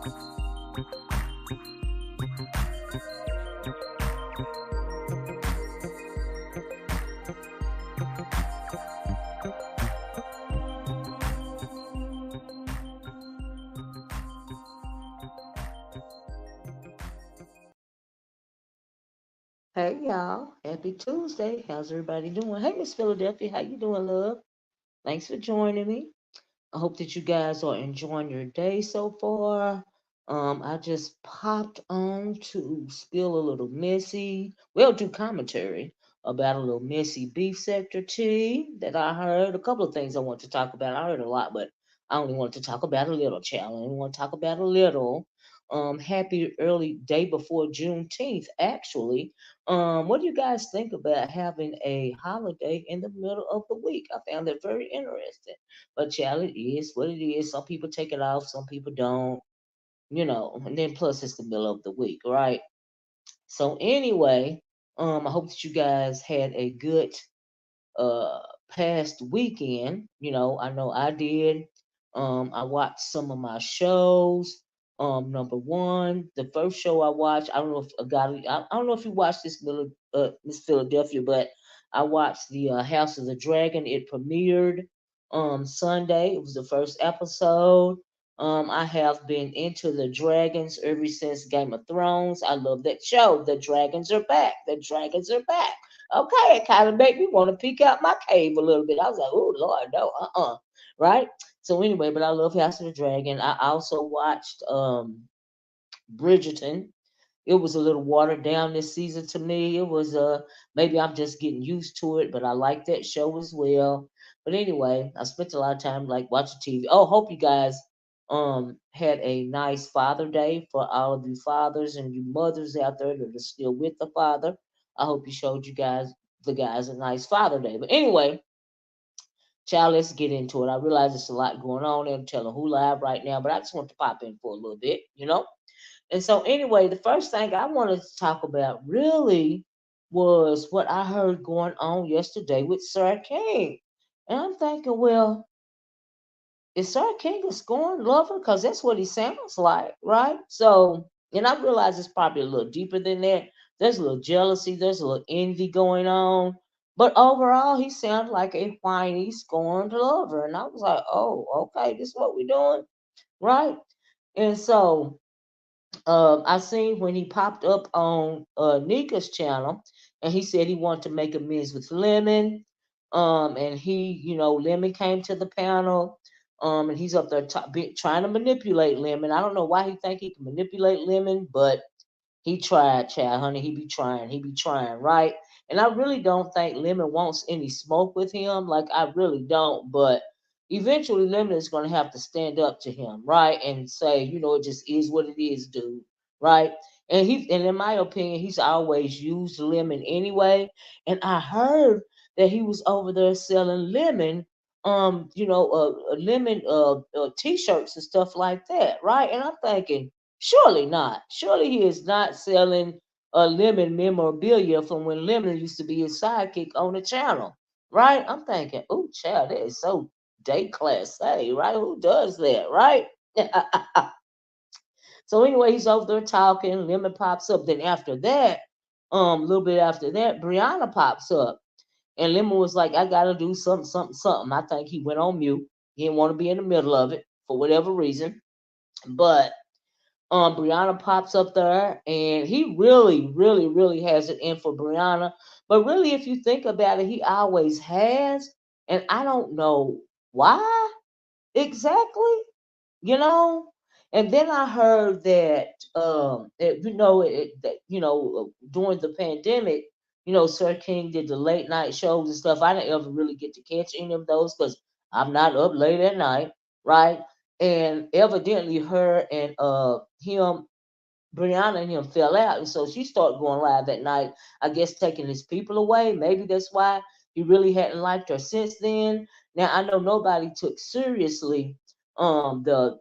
Hey y'all, happy Tuesday. How's everybody doing? Hey Miss Philadelphia, how you doing, love? Thanks for joining me. I hope that you guys are enjoying your day so far. I just popped on to spill a little messy, well, do commentary about a little messy beef sector tea that I heard. A couple of things I want to talk about. I heard a lot, but I only want to talk about a little, child. I only want to talk about a little. Happy early day before Juneteenth, actually. What do you guys think about having a holiday in the middle of the week? I found that very interesting. But child, it is what it is. Some people take it off, some people don't, and then plus it's the middle of the week, right? So anyway, I hope that you guys had a good uh past weekend. I know I did. I watched some of my shows. Number one, the first show I watched, I don't know if a guy, I don't know if you watched this Miss Philadelphia, but I watched the House of the Dragon. It premiered Sunday. It was the first episode. I have been into the dragons ever since Game of Thrones. I love that show. The dragons are back. The dragons are back. Okay, it kind of made me want to peek out my cave a little bit. I was like, oh Lord, no, right? So anyway, but I love House of the Dragon. I also watched Bridgerton. It was a little watered down this season to me. It was maybe I'm just getting used to it, but I like that show as well. But anyway, I spent a lot of time like watching TV. Oh, hope you guys had a nice Father Day for all of you fathers and you mothers out there that are still with the father. I hope you showed the guys a nice Father Day. But anyway, child, let's get into it. I realize there's a lot going on. I'm telling who live right now, but I just want to pop in for a little bit. And so, anyway, the first thing I wanted to talk about really was what I heard going on yesterday with Sir King. And I'm thinking, well, is Sir King a scorned lover? Because that's what he sounds like, right? So, and I realize it's probably a little deeper than that. There's a little jealousy, there's a little envy going on. But overall, he sounded like a whiny, scorned lover. And I was like, oh, okay, this is what we're doing, right? And so I seen when he popped up on Nika's channel, and he said he wanted to make amends with Lemon. And Lemon came to the panel. And he's up there trying to manipulate Lemon. I don't know why he think he can manipulate Lemon, but he tried, child, honey. He be trying, right? And I really don't think Lemon wants any smoke with him. Like, I really don't. But eventually, Lemon is going to have to stand up to him, right? And say, it just is what it is, dude, right? And in my opinion, he's always used Lemon anyway. And I heard that he was over there selling Lemon, lemon t-shirts and stuff like that, right? And I'm thinking, surely not. Surely he is not selling a Lemon memorabilia from when Lemon used to be his sidekick on the channel, right? I'm thinking, oh, child, that is so day class A, right? Who does that, right? So anyway, he's over there talking. Lemon pops up. Then after that, a little bit after that, Brianna pops up. And Lemon was like, I gotta do something, something, something. I think he went on mute. He didn't want to be in the middle of it for whatever reason. But Brianna pops up there, and he really, really, really has it in for Brianna. But really, if you think about it, he always has, and I don't know why exactly, you know. And then I heard that, during the pandemic, Sir King did the late night shows and stuff. I didn't ever really get to catch any of those because I'm not up late at night, right? And evidently, her and him, Brianna and him fell out, and so she started going live at night. I guess taking his people away. Maybe that's why he really hadn't liked her since then. Now I know nobody took seriously the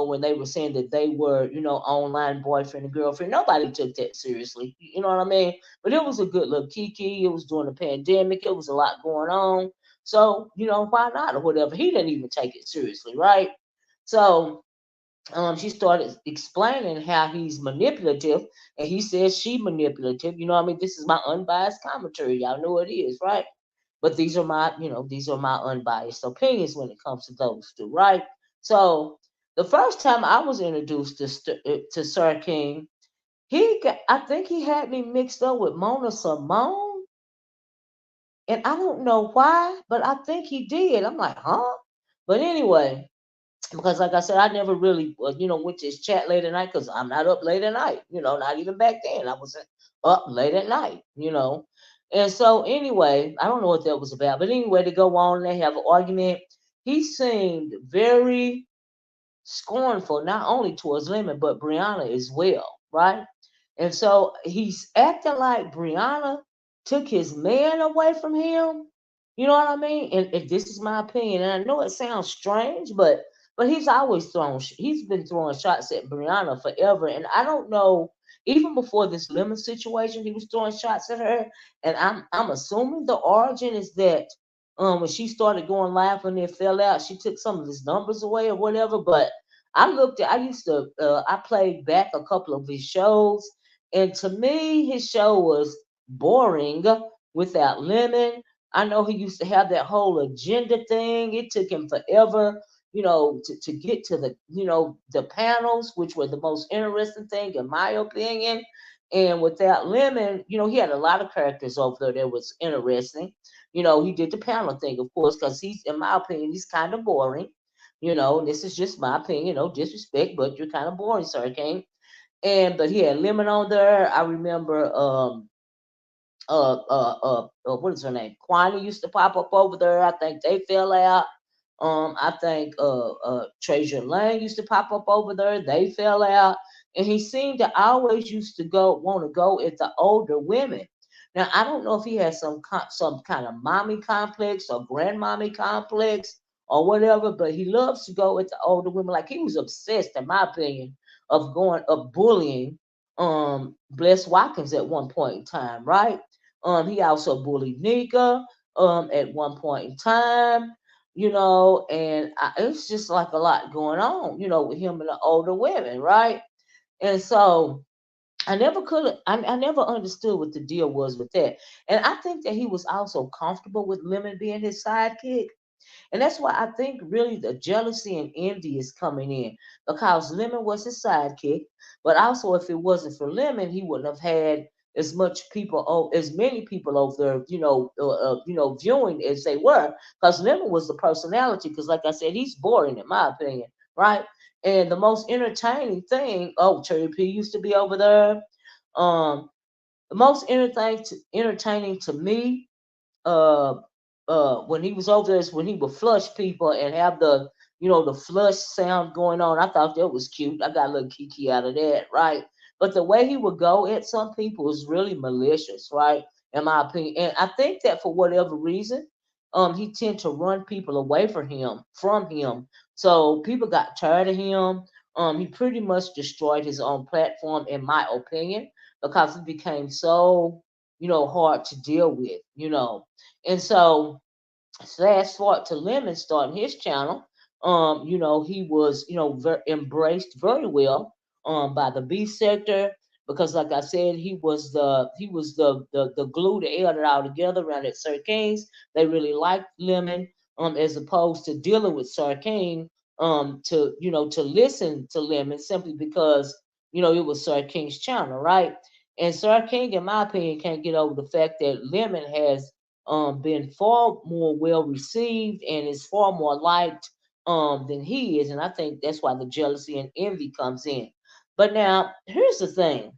when they were saying that they were online boyfriend and girlfriend. Nobody took that seriously. You know what I mean? But it was a good little kiki. It was during the pandemic. It was a lot going on. So why not or whatever. He didn't even take it seriously, right? So she started explaining how he's manipulative, and he says she manipulative. You know what I mean? This is my unbiased commentary. Y'all know it is, right? But these are my, these are my unbiased opinions when it comes to those two, right? So the first time I was introduced to Sir King, I think he had me mixed up with Mona Simone, and I don't know why, but I think he did. I'm like, huh? But anyway, because like I said, I never really, went to his chat late at night because I'm not up late at night. Not even back then. I was up late at night. And so anyway, I don't know what that was about, but anyway, to go on, they have an argument. He seemed very scornful, not only towards Lemon but Brianna as well, right? And so he's acting like Brianna took his man away from him. You know what I mean? And this is my opinion, and I know it sounds strange, but he's been throwing shots at Brianna forever, and I don't know. Even before this Lemon situation, he was throwing shots at her, and I'm assuming the origin is that when she started going live and it fell out, she took some of his numbers away or whatever. But I played back a couple of his shows, and to me, his show was boring without Lemon. I know he used to have that whole agenda thing. It took him forever, to get to the panels, which were the most interesting thing in my opinion. And without Lemon, he had a lot of characters over there that was interesting. He did the panel thing, of course, because in my opinion, he's kind of boring. This is just my opinion, no disrespect, but you're kind of boring, Sir King. But he had Lemon on there. I remember what is her name? Quina used to pop up over there. I think they fell out. I think Treasure Lane used to pop up over there. They fell out, and he seemed to always used to want to go at the older women. Now I don't know if he had some kind of mommy complex or grandmommy complex or whatever, but he loves to go at the older women. Like he was obsessed, in my opinion, of bullying Bless Watkins at one point in time, right? He also bullied Nika at one point in time, and it's just like a lot going on, with him and the older women, right? And so I never understood what the deal was with that. And I think that he was also comfortable with Lemon being his sidekick. And that's why I think really the jealousy and envy is coming in, because Lemon was his sidekick, but also if it wasn't for Lemon, he wouldn't have had as many people over there, viewing as they were, because Lemon was the personality. Because like I said, he's boring in my opinion, right? And the most entertaining thing, oh, Cherry P used to be over there. Um, the most entertaining to me uh when he was over there is when he would flush people and have the flush sound going on. I thought that was cute. I got a little kiki out of that, right? But the way he would go at some people is really malicious, right? In my opinion. And I think that for whatever reason, he tend to run people away from him. So people got tired of him. He pretty much destroyed his own platform, in my opinion, because it became so, hard to deal with. And so fast forward to Lemon starting his channel. He was, embraced very well by the B sector, because like I said, he was the glue that held it all together around at Sir King's. They really liked Lemon, as opposed to dealing with Sir King, to listen to Lemon simply because, it was Sir King's channel, right? And Sir King, in my opinion, can't get over the fact that Lemon has been far more well received and is far more liked than he is. And I think that's why the jealousy and envy comes in. But now, here's the thing.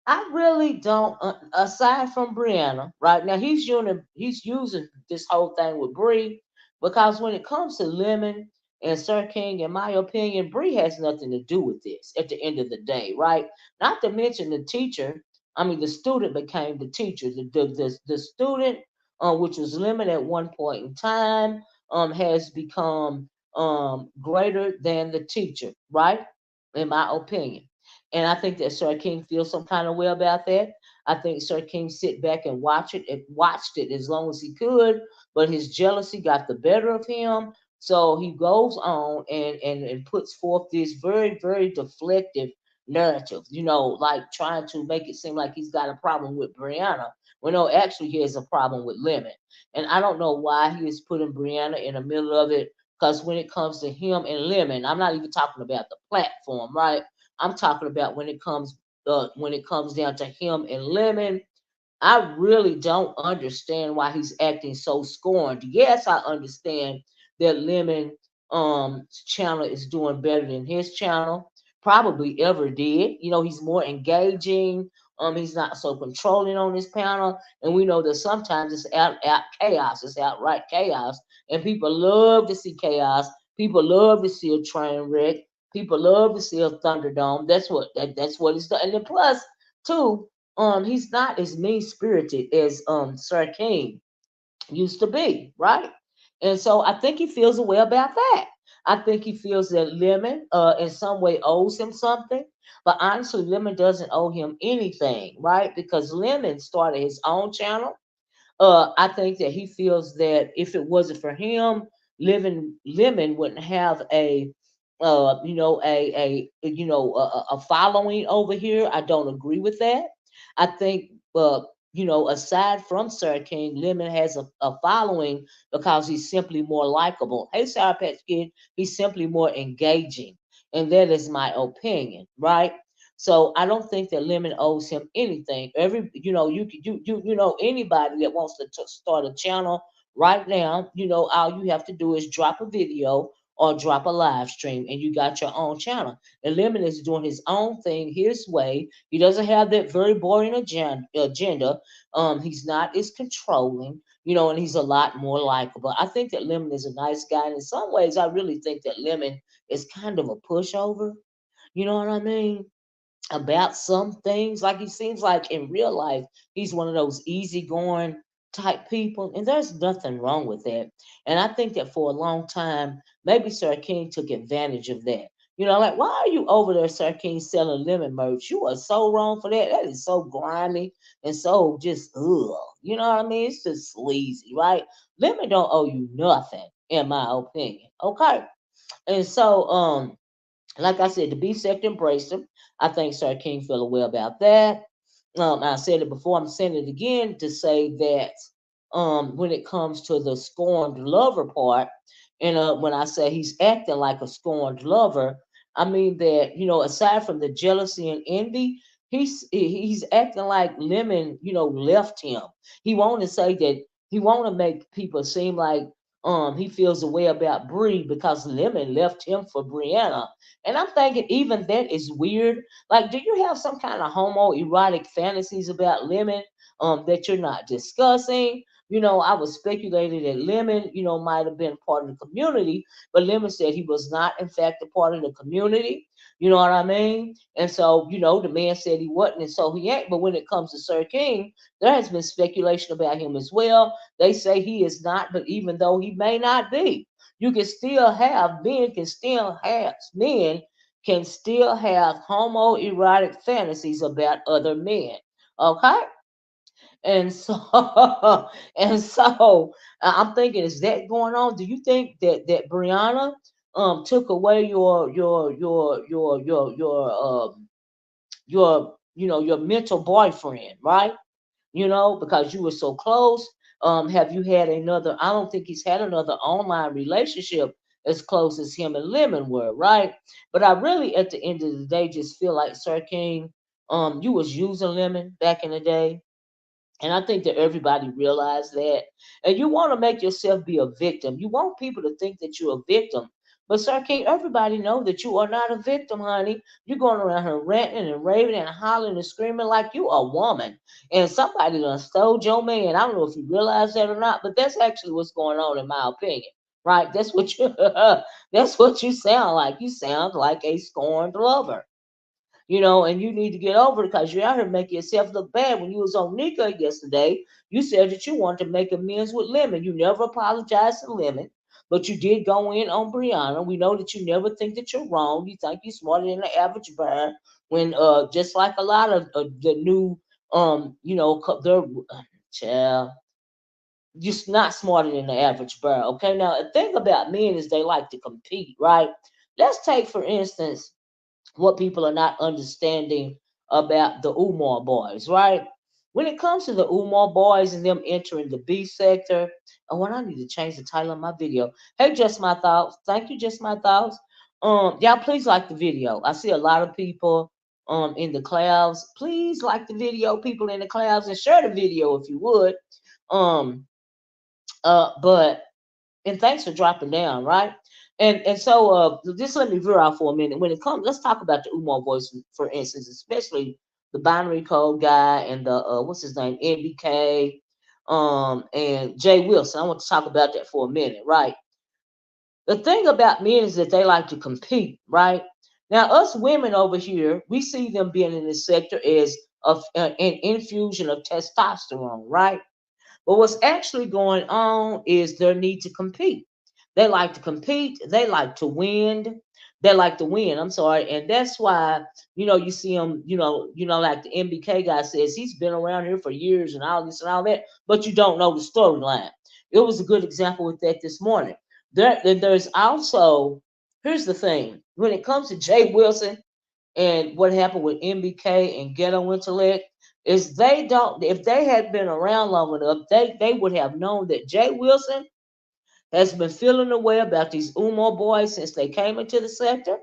I really don't, aside from Brianna, right now he's using this whole thing with Bree, because when it comes to Lemon and Sir King, in my opinion, Bree has nothing to do with this at the end of the day, right? Not to mention the teacher. I mean, the student became the teacher. The student, which was Lemon at one point in time, has become greater than the teacher, right? In my opinion. And I think that Sir King feels some kind of way about that. I think Sir King sit back and watched it as long as he could, but his jealousy got the better of him So he goes on and puts forth this very, very deflective narrative, like trying to make it seem like he's got a problem with Brianna. Well, no, actually, he has a problem with Lemon. And I don't know why he is putting Brianna in the middle of it, because when it comes to him and Lemon, I'm not even talking about the platform, right? I'm talking about when it comes down to him and Lemon. I really don't understand why he's acting so scorned. Yes, I understand that Lemon channel is doing better than his channel probably ever did. He's more engaging. He's not so controlling on his panel, and we know that sometimes it's out chaos. It's outright chaos, and people love to see chaos. People love to see a train wreck. People love to see a thunderdome. That's what it's done. And then plus, too, he's not as mean spirited as Sir King used to be, right? And so I think he feels a way about that. I think he feels that Lemon in some way owes him something. But honestly, Lemon doesn't owe him anything, right? Because Lemon started his own channel. I think that he feels that if it wasn't for him, living Lemon wouldn't have a following over here. I don't agree with that. I think, aside from Sir King, Lemon has a following because he's simply more likable. Hey, Sour Patch Kid, he's simply more engaging, and that is my opinion, right? So I don't think that Lemon owes him anything. Anybody that wants to start a channel right now, all you have to do is drop a video or drop a live stream, and you got your own channel. And Lemon is doing his own thing his way. He doesn't have that very boring agenda. He's not as controlling, and he's a lot more likable. I think that Lemon is a nice guy, and in some ways, I really think that Lemon is kind of a pushover. You know what I mean? About some things. Like he seems like in real life, he's one of those easygoing type people, and there's nothing wrong with that. And I think that for a long time, maybe Sir King took advantage of that. Like, why are you over there, Sir King, selling lemon merch? You are so wrong for that. That is so grimy and so just ugh. You know what I mean? It's just sleazy, right? Lemon don't owe you nothing, in my opinion. Okay. And so, like I said, the beef sector embraced him. I think Sir King felt well about that. I said it before, I'm saying it again to say that when it comes to the scorned lover part, and when I say he's acting like a scorned lover, I mean that, aside from the jealousy and envy, he's acting like Lemon, left him. He want to say that he want to make people seem like he feels a way about Bree because Lemon left him for Brianna. And I'm thinking even that is weird. Like, do you have some kind of homoerotic fantasies about Lemon that you're not discussing? I was speculating that Lemon, might have been part of the community, but Lemon said he was not, in fact, a part of the community. You know what I mean? And so, the man said he wasn't, and so he ain't. But when it comes to Sir King, there has been speculation about him as well. They say he is not, but even though he may not be, you can still have men can still have homoerotic fantasies about other men. Okay? And so and so I'm thinking, is that going on? Do you think that Brianna took away your mental boyfriend, right? Because you were so close. Have you had another? I don't think he's had another online relationship as close as him and Lemon were, right? But I really, at the end of the day, just feel like Sir King, you was using Lemon back in the day, and I think that everybody realized that. And you want to make yourself be a victim. You want people to think that you're a victim. But Sir King, everybody know that you are not a victim, honey. You're going around here ranting and raving and hollering and screaming like you a woman. And somebody done stole your man. I don't know if you realize that or not, but that's actually what's going on in my opinion. Right? That's what you that's what you sound like. You sound like a scorned lover. And you need to get over it because you're out here making yourself look bad. When you was on Nika yesterday, you said that you wanted to make amends with Lemon. You never apologized to Lemon, but you did go in on Brianna. We know that you never think that you're wrong. You think you're smarter than the average bear. When just like a lot of the new, they're child. just not smarter than the average bird. Okay, now the thing about men is they like to compete, right? Let's take for instance what people are not understanding about the Umar boys, right? When it comes to the Umar boys and them entering the B sector, oh, when I need to change the title of my video. Hey, just my thoughts. Thank you, just my thoughts. Y'all please like the video. I see a lot of people in the clouds. Please like the video, people in the clouds, and share the video if you would. Um, but and thanks for dropping down, right? And so just let me veer out for a minute. When it comes, let's talk about the Umar voice, for instance, especially the binary code guy and the what's his name, NBK, and Jay Wilson. I want to talk about that for a minute, right? The thing about men is that they like to compete, right? Now, us women over here, we see them being in this sector as an infusion of testosterone, right? But what's actually going on is their need to compete. They like to compete. They like to win. They like to win. I'm sorry, and that's why you see them. Like the MBK guy says, he's been around here for years and all this and all that, but you don't know the storyline. It was a good example with that this morning. There's also here's the thing when it comes to Jay Wilson and what happened with MBK and Ghetto Intellect is they don't if they had been around long enough, they would have known that Jay Wilson has been feeling away about these Umo boys since they came into the sector.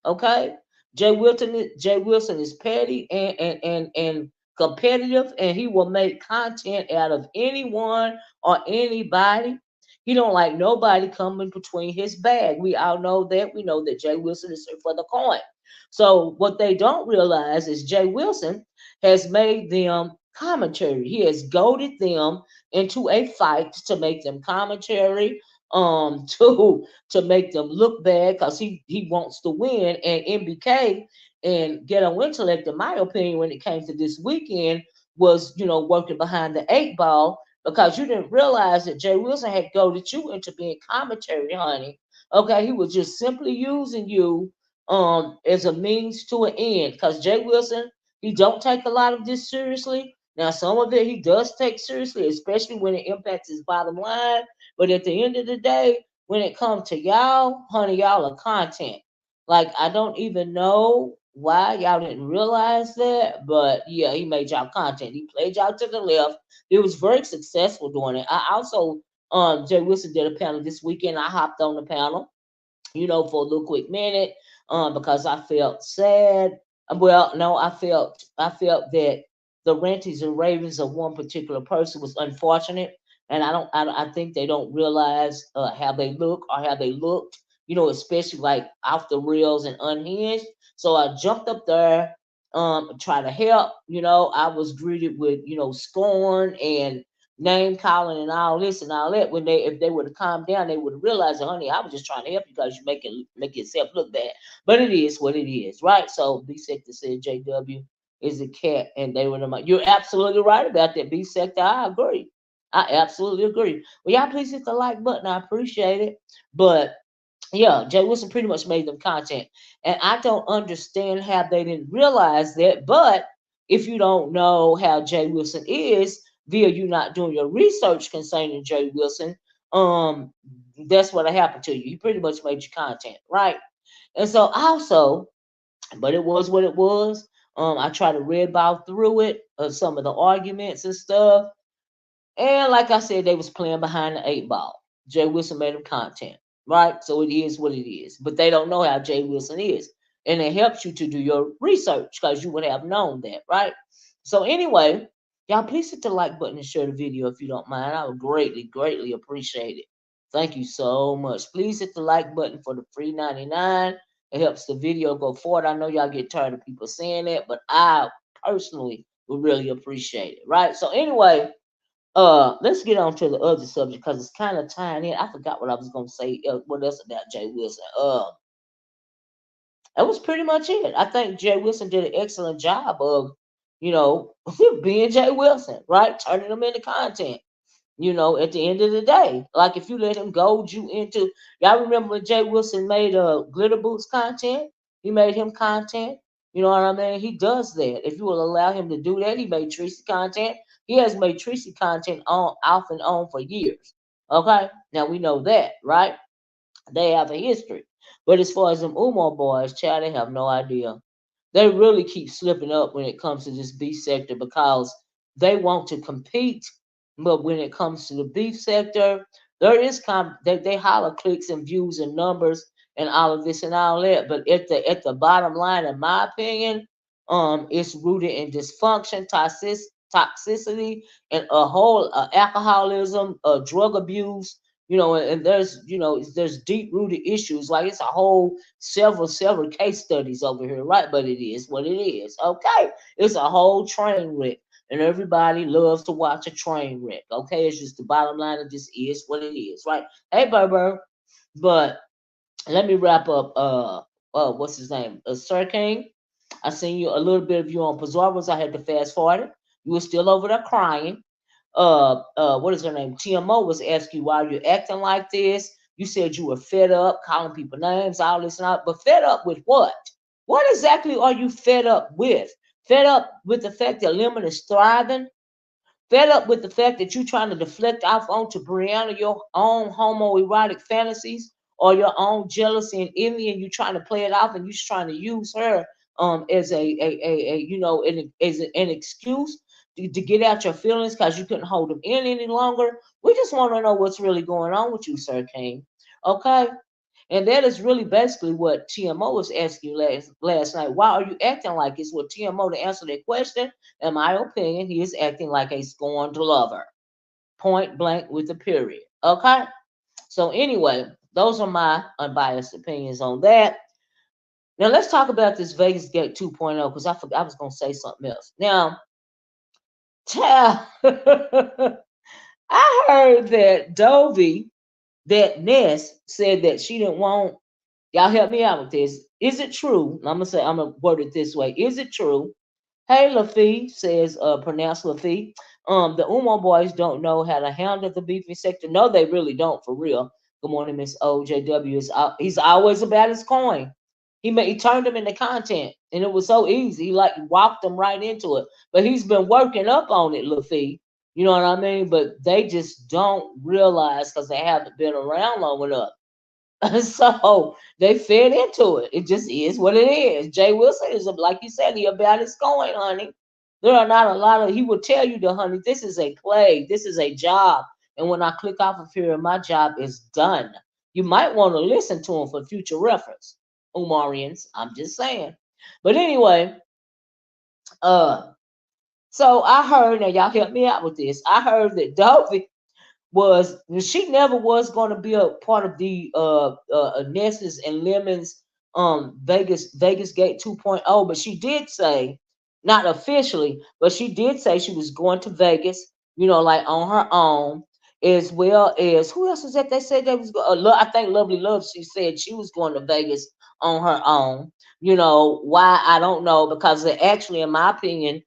Okay, Jay Wilson is petty and competitive, and he will make content out of anyone or anybody. He don't like nobody coming between his bag. We all know that. We know that Jay Wilson is here for the coin. So what they don't realize is Jay Wilson has made them commentary. He has goaded them into a fight to make them commentary, to make them look bad because he wants to win. And MBK and Ghetto Intellect, in my opinion, when it came to this weekend, was working behind the eight ball because you didn't realize that Jay Wilson had goaded you into being commentary, honey. Okay, he was just simply using you as a means to an end because Jay Wilson, he don't take a lot of this seriously. Now some of it he does take seriously, especially when it impacts his bottom line, but at the end of the day, when it comes to y'all, honey, y'all are content. Like I don't even know why y'all didn't realize that, but yeah, he made y'all content. He played y'all to the left. He was very successful doing it. I also Jay Wilson did a panel this weekend. I hopped on the panel, for a little quick minute, because I felt sad. Well, no, I felt that the rantings and ravings of one particular person was unfortunate, and I think they don't realize how they look or how they looked, especially like off the rails and unhinged. So I jumped up there, try to help. I was greeted with scorn and name calling and all this and all that. When if they would have calmed down, they would have realized, honey, I was just trying to help you because you make yourself look bad. But it is what it is, right? So B Sector said JW is a cat, and they were the you're absolutely right about that, B Sector. I agree. I absolutely agree. Well, y'all please hit the like button. I appreciate it. But yeah, Jay Wilson pretty much made them content. And I don't understand how they didn't realize that. But if you don't know how Jay Wilson is, via you not doing your research concerning Jay Wilson, that's what happened to you. He pretty much made you content, right? And so also, but it was what it was. I tried to read about through it, some of the arguments and stuff. And like I said, they was playing behind the eight ball. Jay Wilson made them content, right? So it is what it is. But they don't know how Jay Wilson is. And it helps you to do your research because you would have known that, right? So anyway, y'all please hit the like button and share the video if you don't mind. I would greatly, greatly appreciate it. Thank you so much. Please hit the like button for the free 99. It helps the video go forward. I know y'all get tired of people saying that, but I personally would really appreciate it, right? So anyway, let's get on to the other subject because it's kind of tying in. I forgot what I was gonna say. What else about Jay Wilson? That was pretty much it. I think Jay Wilson did an excellent job of, you know, being Jay Wilson, right? Turning them into content. At the end of the day, like if you let him goad you into, y'all remember when Jay Wilson made Glitter Boots content? He made him content. You know what I mean? He does that. If you will allow him to do that, he made Tracy content. He has made Tracy content on off and on for years. Okay, now we know that, right? They have a history. But as far as them Umar boys, child, they have no idea. They really keep slipping up when it comes to this beef sector because they want to compete. But when it comes to the beef sector, there is they holler clicks and views and numbers and all of this and all that. But at the bottom line, in my opinion, it's rooted in dysfunction, toxicity, and a whole alcoholism, drug abuse, and there's deep rooted issues. Like it's a whole several case studies over here, right? But it is what it is. Okay, it's a whole train wreck, and everybody loves to watch a train wreck. Okay, it's just the bottom line. It just is what it is, right? Hey, Berber, but let me wrap up. What's his name? Sir King. I seen you a little bit of you on Pizarro's. I had to fast forward it. You were still over there crying. What is her name? TMO was asking you why you're acting like this. You said you were fed up, calling people names, all this and all. But fed up with what? What exactly are you fed up with? Fed up with the fact that Lemon is thriving? Fed up with the fact that you're trying to deflect off onto Brianna your own homoerotic fantasies or your own jealousy and envy, and you're trying to play it off, and you're trying to use her as an excuse to get out your feelings because you couldn't hold them in any longer. We just want to know what's really going on with you, Sir King. Okay, and that is really basically what TMO was asking you last night. Why are you acting like it's what TMO to answer that question? In my opinion, he is acting like a scorned lover. Point blank with a period. Okay? So anyway, those are my unbiased opinions on that. Now let's talk about this Vegas Gate 2.0 because I forgot I was gonna say something else. Now, I heard that Dovey, that Ness, said that she didn't want. Y'all help me out with this. Is it true? I'm gonna word it this way. Is it true? Hey Lafi says, pronounce Lafi. The Umo boys don't know how to handle the beefy sector. No, they really don't, for real. Good morning, Miss OJW. He's always about his coin. He turned them into content, and it was so easy. He like walked them right into it. But he's been working up on it, Lafi. You know what I mean? But they just don't realize because they haven't been around long enough. So they fed into it. It just is what it is. Jay Wilson is, like you said, he about his going, honey. There are not a lot of, he will tell you, the honey, this is a play, this is a job. And when I click off of here, my job is done. You might want to listen to him for future reference, Umarians. I'm just saying. But anyway, uh, so I heard, now y'all help me out with this. I heard that Dovey was, she never was going to be a part of the Ness's and Lemon's Vegas Gate 2.0, but she did say, not officially, but she did say she was going to Vegas, like on her own, as well as who else was that? They said they was I think Lovely Love, she said she was going to Vegas on her own. Why, I don't know, because actually, in my opinion,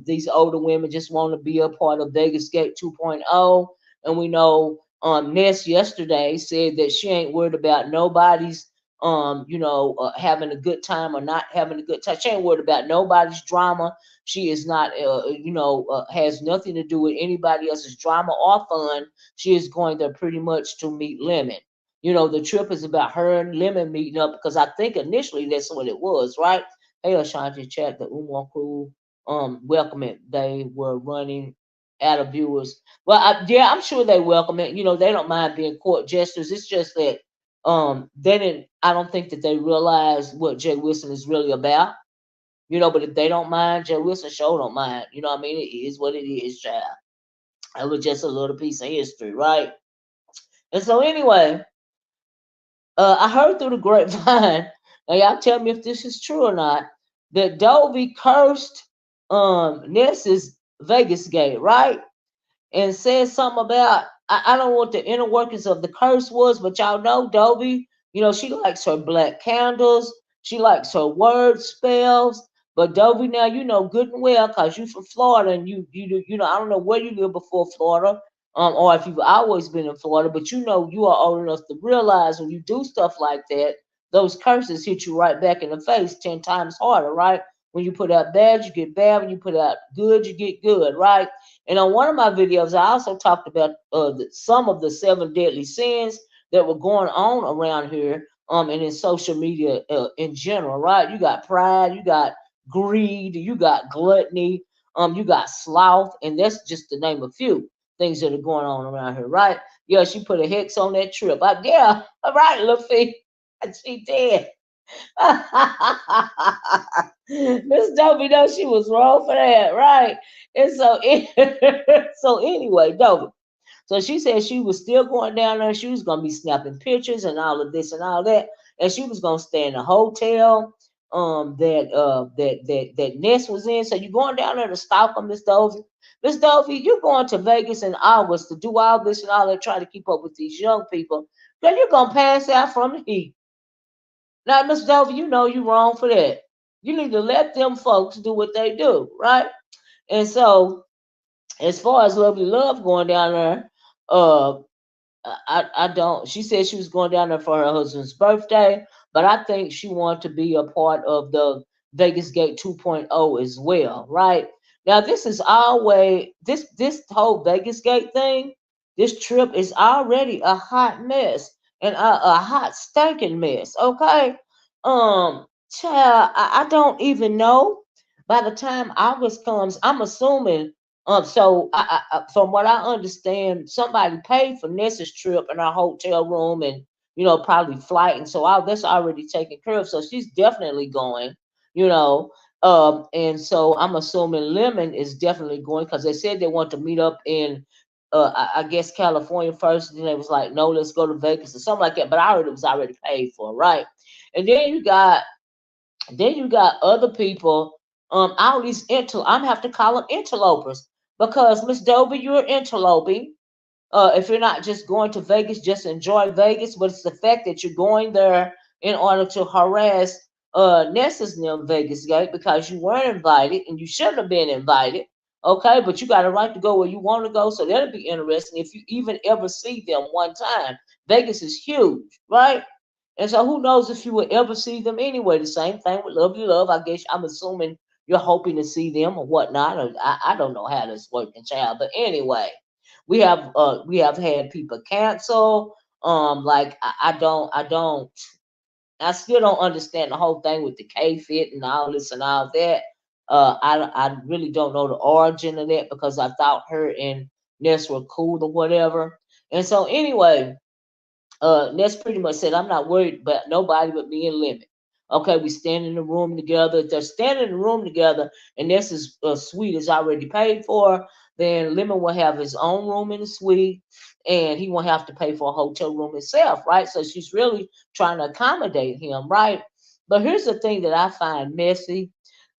these older women just want to be a part of Vegas Gate 2.0. And we know Ness yesterday said that she ain't worried about nobody's having a good time or not having a good time. She ain't worried about nobody's drama. She is not has nothing to do with anybody else's drama or fun. She is going there pretty much to meet Lemon. The trip is about her and Lemon meeting up because I think initially that's what it was, right? Hey, Ashanti chat, the Umar crew welcome it. They were running out of viewers. Well, yeah, I'm sure they welcome it. They don't mind being court jesters. It's just that they didn't. I don't think that they realize what Jay Wilson is really about. But if they don't mind, Jay Wilson sure don't mind. You know what I mean? It is what it is, child. It was just a little piece of history, right? And so anyway, I heard through the grapevine, and y'all tell me if this is true or not, that Dovey cursed Ness's Vegas gate, right? And said something about, I don't know what the inner workings of the curse was, but y'all know Dobie, she likes her black candles, she likes her word spells. But Dobie, now you know good and well, cause you from Florida, and I don't know where you lived before Florida, or if you've always been in Florida, but you are old enough to realize when you do stuff like that, those curses hit you right back in the face 10 times harder, right? When you put out bad, you get bad. When you put out good, you get good, right? And on one of my videos, I also talked about some of the seven deadly sins that were going on around here, and in social media in general, right? You got pride, you got greed, you got gluttony, you got sloth, and that's just to name a few things that are going on around here, right? Yeah, she put a hex on that trip. Yeah, all right, Luffy. She did. Miss Dovey knows she was wrong for that, right? And so, so anyway, Dovey. So she said she was still going down there. She was gonna be snapping pictures and all of this and all that, and she was gonna stay in the hotel that Ness was in. So you going down there to stalk them, Miss Dovey? Miss Dovey, you going to Vegas in August to do all this and all that, try to keep up with these young people. Then you're gonna pass out from the heat. Now, Miss Dover, you know you wrong for that. You need to let them folks do what they do, right? And so, as far as Lovely Love going down there, uh, I don't. She said she was going down there for her husband's birthday, but I think she wanted to be a part of the Vegas Gate 2.0 as well, right? Now, this is always this whole Vegas Gate thing. This trip is already a hot mess and a hot stinking mess. Okay, child, I don't even know. By the time August comes, I'm assuming so from what I understand, somebody paid for Nessa's trip and our hotel room and probably flight, and so all that's already taken care of. So she's definitely going, you know. And so I'm assuming Lemon is definitely going because they said they want to meet up in, I guess California first. And then they was like, no, let's go to Vegas or something like that. But I heard it was already paid for, right? And then you got other people, all these I'm have to call them interlopers because Miss Dobie, you're interloping. If you're not just going to Vegas, just enjoy Vegas, but it's the fact that you're going there in order to harass Nessa's them Vegas Gate because you weren't invited and you shouldn't have been invited. Okay, but you got a right to go where you want to go, so that'll be interesting if you even ever see them one time. Vegas is huge, right? And so who knows if you will ever see them anyway. The same thing with Lovely Love. I guess I'm assuming you're hoping to see them or whatnot. Or I don't know how this working, child. But anyway, we have had people cancel. Like I still don't understand the whole thing with the K fit and all this and all that. I really don't know the origin of that because I thought her and Ness were cool or whatever. And so anyway, Ness pretty much said, I'm not worried about nobody but me and Lemon. Okay, we stand in the room together. If they're standing in the room together and Ness's suite is already paid for, then Lemon will have his own room in the suite and he won't have to pay for a hotel room himself, right? So she's really trying to accommodate him, right? But here's the thing that I find messy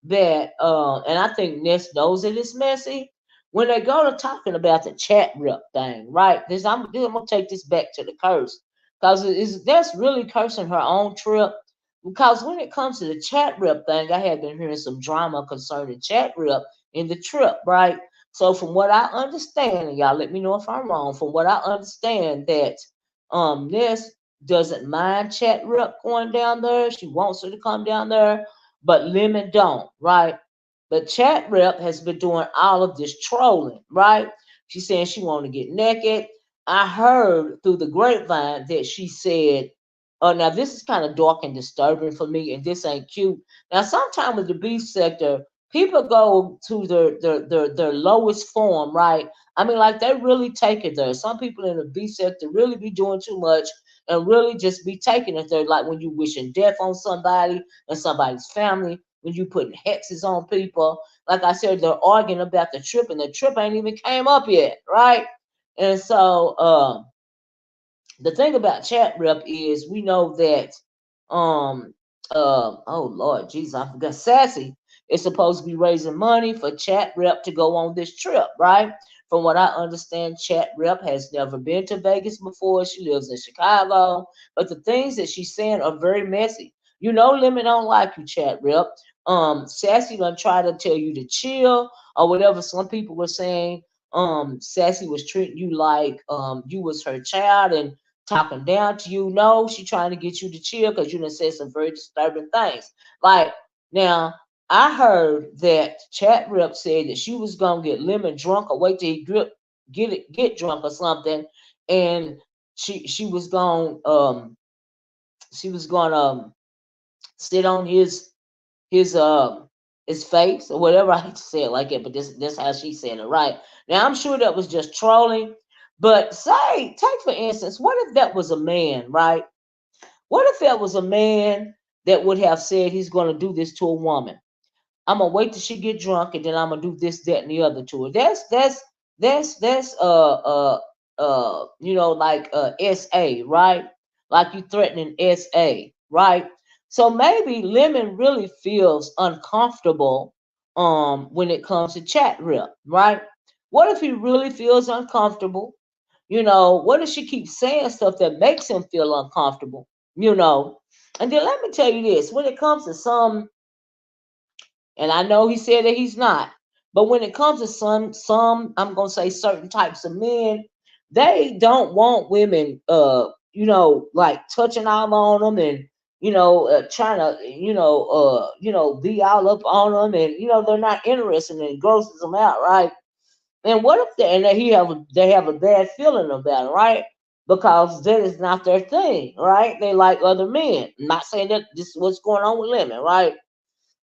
that, and I think Ness knows it is messy. When they go to talking about the chat rep thing, right? I'm gonna take this back to the curse because that's really cursing her own trip. Because when it comes to the chat rep thing, I have been hearing some drama concerning chat rep in the trip, right? So from what I understand, and y'all let me know if I'm wrong, from what I understand that this doesn't mind chat rep going down there. She wants her to come down there, but Lemon don't, right? But chat rep has been doing all of this trolling, right? She's saying she want to get naked. I heard through the grapevine that she said, "Oh, now this is kind of dark and disturbing for me, and this ain't cute." Now, sometimes with the beef sector, people go to their lowest form, right? I mean, like they really take it there. Some people in the beef sector really be doing too much and really just be taking it there, like when you wishing death on somebody and somebody's family, when you putting hexes on people. Like I said, they're arguing about the trip, and the trip ain't even came up yet, right? And so, the thing about chat rep is we know that oh Lord Jesus, I forgot Sassy is supposed to be raising money for chat rep to go on this trip, right? From what I understand, chat rep has never been to Vegas before. She lives in Chicago, but the things that she's saying are very messy. Lemon don't like you, chat rep. Sassy gonna try to tell you to chill or whatever. Some people were saying Sassy was treating you like you was her child and talking down to you. No, she trying to get you to chill because you done said some very disturbing things. Like now, I heard that Chat Rip said that she was gonna get Lemon drunk or wait till he get drunk or something, and she was gonna sit on his his face or whatever. I hate to say it like it, but this how she said it, right? Now I'm sure that was just trolling, but take for instance, what if that was a man, right? What if that was a man that would have said he's going to do this to a woman? I'm gonna wait till she get drunk, and then I'm gonna do this, that, and the other to her. That's like SA, right? Like you threatening SA, right? So maybe Lemon really feels uncomfortable when it comes to Chat Rip, right? What if he really feels uncomfortable? What if she keeps saying stuff that makes him feel uncomfortable? You know, and then let me tell you this: when it comes to some, and I know he said that he's not. But when it comes to some, I'm gonna say certain types of men, they don't want women, like touching all on them and trying to, be all up on them, and they're not interested and it grosses them out, right? And what if they have a bad feeling about it, right? Because that is not their thing, right? They like other men. I'm not saying that this is what's going on with women, right?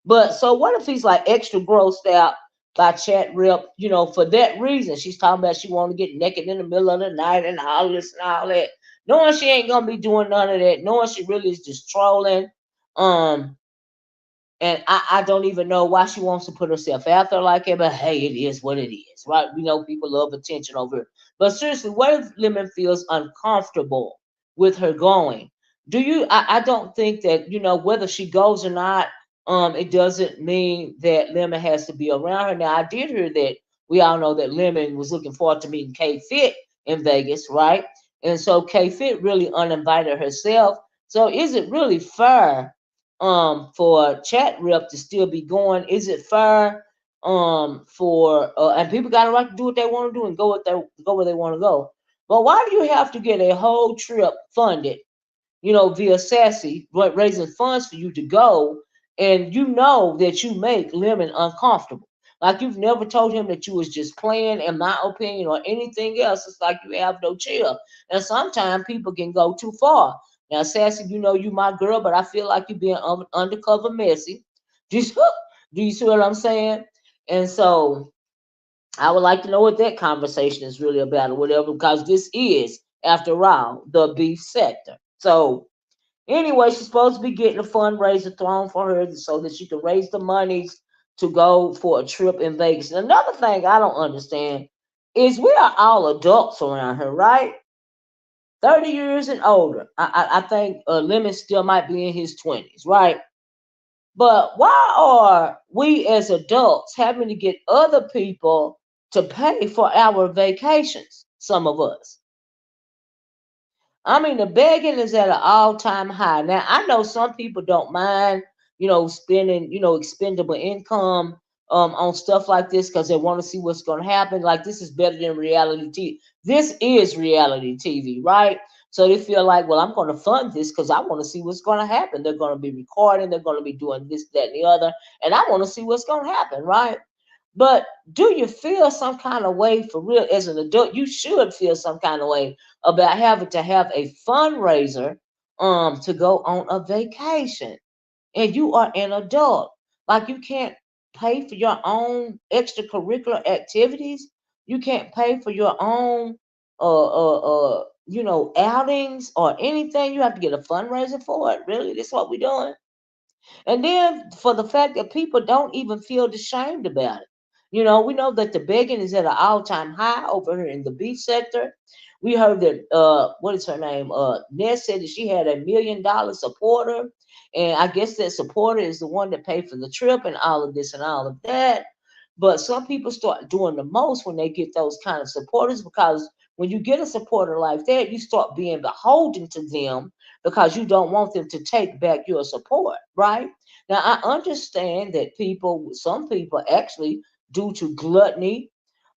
But so what if he's like extra grossed out by Chat Rip, for that reason? She's talking about she want to get naked in the middle of the night and all this and all that. Knowing she ain't gonna be doing none of that, knowing she really is just trolling. Um, and I don't even know why she wants to put herself out there like that, but hey, it is what it is, right? We know people love attention over here. But seriously, what if Lemon feels uncomfortable with her going? I don't think that, whether she goes or not, it doesn't mean that Lemon has to be around her. Now, I did hear that we all know that Lemon was looking forward to meeting K Fit in Vegas, right? And so K Fit really uninvited herself. So is it really fair for Chat Rep to still be going? Is it fair for and people got a right to do what they want to do and go where they want to go? But why do you have to get a whole trip funded, via Sassy, raising funds for you to go, and you know that you make Lemon uncomfortable? Like you've never told him that you was just playing, in my opinion, or anything else. It's like you have no chill. And sometimes people can go too far. Now, Sassy, you my girl, but I feel like you're being undercover messy. Do you, do you see what I'm saying? And so I would like to know what that conversation is really about or whatever, because this is, after all, the beef sector. So anyway, she's supposed to be getting a fundraiser thrown for her so that she can raise the monies to go for a trip in Vegas. And another thing I don't understand is we are all adults around here, right? 30 years and older. I think Lemon still might be in his 20s, right? But why are we as adults having to get other people to pay for our vacations? Some of us. I mean, the begging is at an all-time high. Now, I know some people don't mind, spending, expendable income on stuff like this because they want to see what's going to happen. Like this is better than reality TV. This is reality TV, right? So they feel like, well, I'm going to fund this because I want to see what's going to happen. They're going to be recording. They're going to be doing this, that, and the other, and I want to see what's going to happen, right? But do you feel some kind of way for real as an adult? You should feel some kind of way about having to have a fundraiser to go on a vacation. And you are an adult. Like you can't pay for your own extracurricular activities. You can't pay for your own outings or anything. You have to get a fundraiser for it. Really? That's what we're doing. And then for the fact that people don't even feel ashamed about it. We know that the begging is at an all-time high over here in the beach sector. We heard that what is her name? Ness said that she had $1 million supporter. And I guess that supporter is the one that paid for the trip and all of this and all of that. But some people start doing the most when they get those kind of supporters, because when you get a supporter like that, you start being beholden to them because you don't want them to take back your support, right? Now, I understand that some people actually, due to gluttony,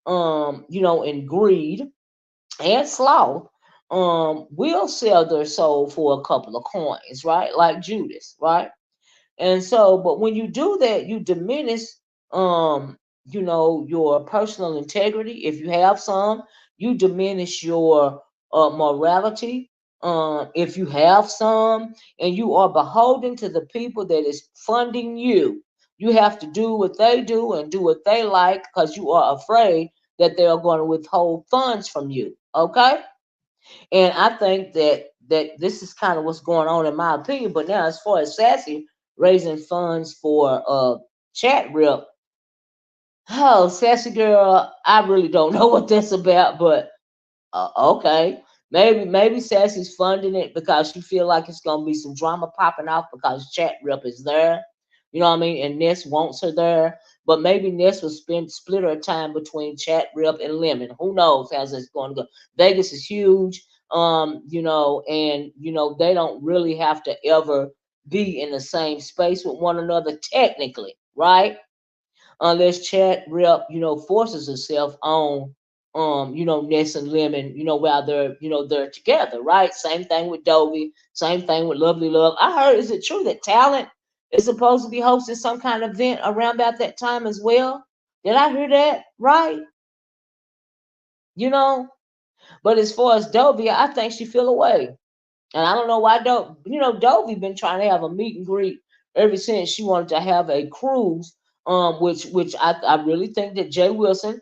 and greed and sloth, will sell their soul for a couple of coins, right? Like Judas, right? And so, but when you do that, you diminish, um, your personal integrity. If you have some, you diminish your morality. If you have some, and you are beholden to the people that is funding you, you have to do what they do and do what they like because you are afraid that they are going to withhold funds from you. Okay, and I think that this is kind of what's going on in my opinion. But now, as far as Sassy raising funds for chat rip, oh, Sassy girl, I really don't know what that's about. But okay, maybe Sassy's funding it because she feel like it's gonna be some drama popping off because Chat Rep is there. You know what I mean? And Ness wants her there. But maybe Ness will split her time between Chat Rep and Lemon. Who knows how it's going to go? Vegas is huge. And they don't really have to ever be in the same space with one another technically, right? Unless Chat Rep, forces herself on Ness and Lemon, while they're together, right? Same thing with Dovey, same thing with Lovely Love. I heard, is it true that Talent is supposed to be hosting some kind of event around about that time as well? Did I hear that right? You know, but as far as Dovey, I think she feel away. And I don't know why Dovey been trying to have a meet and greet ever since she wanted to have a cruise, which I really think that Jay Wilson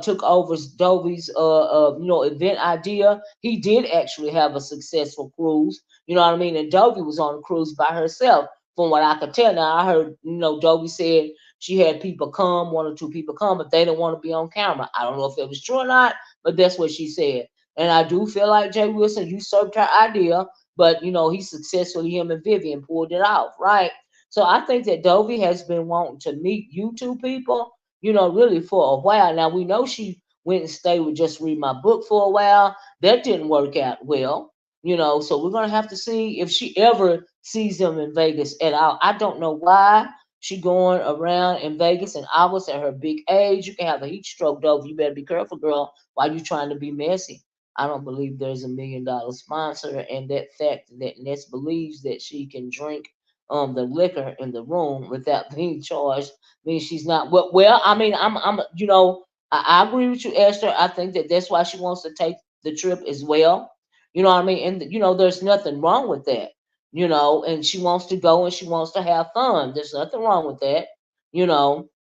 took over Dovey's event idea. He did actually have a successful cruise, you know what I mean? And Dovey was on a cruise by herself, from what I could tell. Now I heard, Dovey said she had people come, one or two people come, but they didn't want to be on camera. I don't know if it was true or not, but that's what she said. And I do feel like Jay Wilson usurped her idea, but he successfully, him and Vivian pulled it off, right? So I think that Dovey has been wanting to meet you two people, really for a while. Now we know she went and stayed with Just Read My Book for a while. That didn't work out well, so we're gonna have to see if she ever sees them in Vegas at all. I don't know why she going around in Vegas in August at her big age. You can have a heat stroke, Dovey. You better be careful, girl, while you trying to be messy. I don't believe there's $1 million sponsor, and that fact that Ness believes that she can drink the liquor in the room without being charged means she's not well. I mean, I'm I agree with you, Esther. I think that that's why she wants to take the trip as well. You know what I mean? And there's nothing wrong with that. And she wants to go and she wants to have fun. There's nothing wrong with that.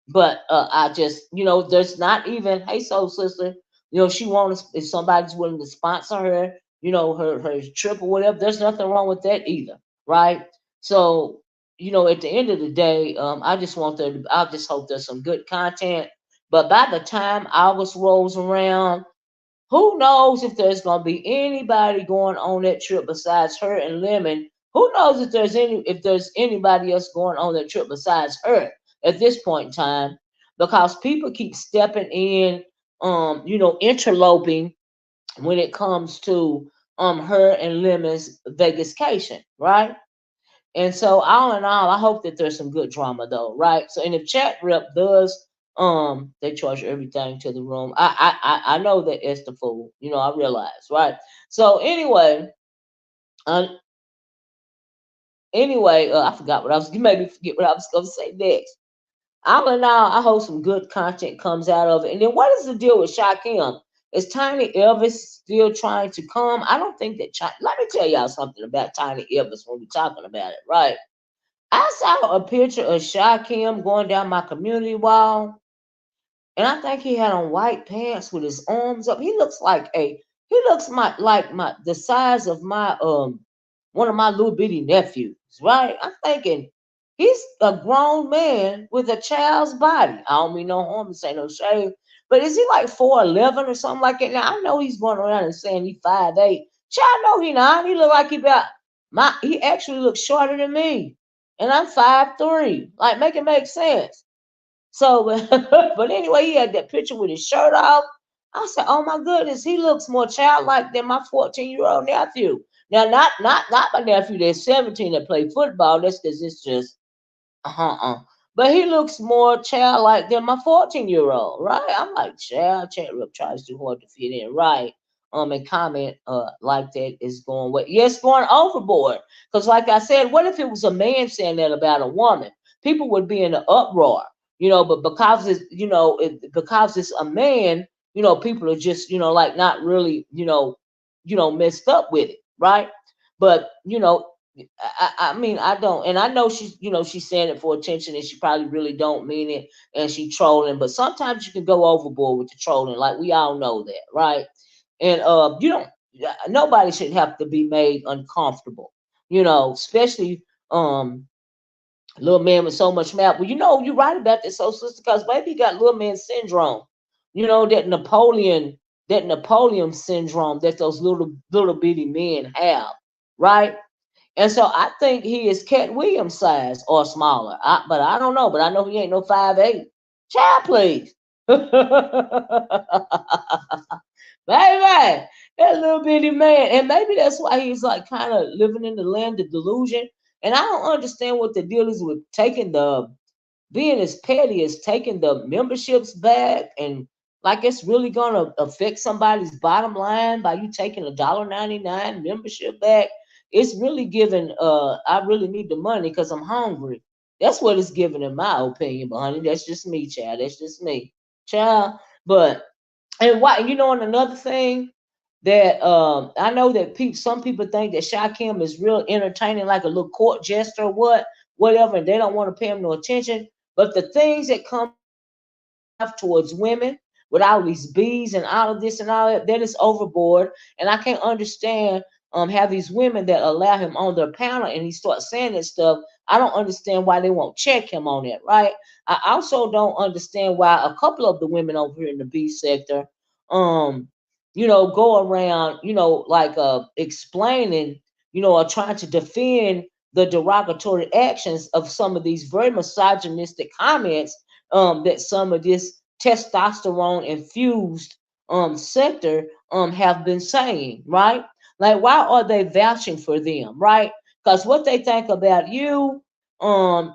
But I just there's not even, hey, soul sister, she wants, if somebody's willing to sponsor her, her trip or whatever, there's nothing wrong with that either, right? So, at the end of the day, I just hope there's some good content. But by the time August rolls around, who knows if there's gonna be anybody going on that trip besides her and Lemon? Who knows if there's anybody else going on that trip besides her at this point in time? Because people keep stepping in, interloping when it comes to her and Lemon's Vegascation, right? And so all in all, I hope that there's some good drama though, right? So, and if Chat Rep does, they charge everything to the room. I know that it's the fool, I realize, right? So uh, I forgot what I was. You made me forget what I was going to say next. All in all, I hope some good content comes out of it. And then what is the deal with Shakim? Is Tiny Elvis still trying to come? I don't think that. Let me tell y'all something about Tiny Elvis when we're talking about it, right? I saw a picture of Shakim going down my community wall, and I think he had on white pants with his arms up. He looks like my the size of my one of my little bitty nephews, right? I'm thinking he's a grown man with a child's body. I don't mean no harm, this ain't no shame. But is he like 4'11" or something like that? Now I know he's going around and saying he's 5'8". Child, no, he not. He look like he actually looks shorter than me. And I'm 5'3". Like, make it make sense. So, but anyway, he had that picture with his shirt off. I said, "Oh my goodness, he looks more childlike than my 14-year-old nephew." Now, not my nephew that's 17 that play football. That's because it's just But he looks more childlike than my 14-year-old, right? I'm like, child, Chat Rip tries too hard to fit in, right? and comment like that is going what yes going overboard. Because like I said, what if it was a man saying that about a woman? People would be in an uproar, but because it's because it's a man, people are just like not really messed up with it, right? But I mean, I don't, and I know she's saying it for attention, and she probably really don't mean it, and she trolling. But sometimes you can go overboard with the trolling, like we all know that, right? And you don't, nobody should have to be made uncomfortable, especially little man with so much mouth. Well, you're right about this, so sister, because maybe you got little man syndrome, that Napoleon syndrome that those little bitty men have, right? And so I think he is Cat Williams size or smaller. But I don't know. But I know he ain't no 5'8". Child, please. Baby, that little bitty man. And maybe that's why he's like kind of living in the land of delusion. And I don't understand what the deal is with taking being as petty as taking the memberships back, and like it's really gonna affect somebody's bottom line by you taking $1.99 membership back. It's really giving I really need the money because I'm hungry. That's what it's giving in my opinion, but honey, that's just me, child. That's just me. Child. But and why and another thing that I know that some people think that Shy Kim is real entertaining, like a little court jester or whatever, and they don't want to pay him no attention. But the things that come out of his mouth towards women, with all these bees and all of this and all that is overboard. And I can't understand have these women that allow him on their panel and he starts saying that stuff. I don't understand why they won't check him on that, right? I also don't understand why a couple of the women over here in the bee sector, um, go around, like explaining, or trying to defend the derogatory actions of some of these very misogynistic comments that some of this testosterone infused sector have been saying, right? Like, why are they vouching for them, right? Because what they think about you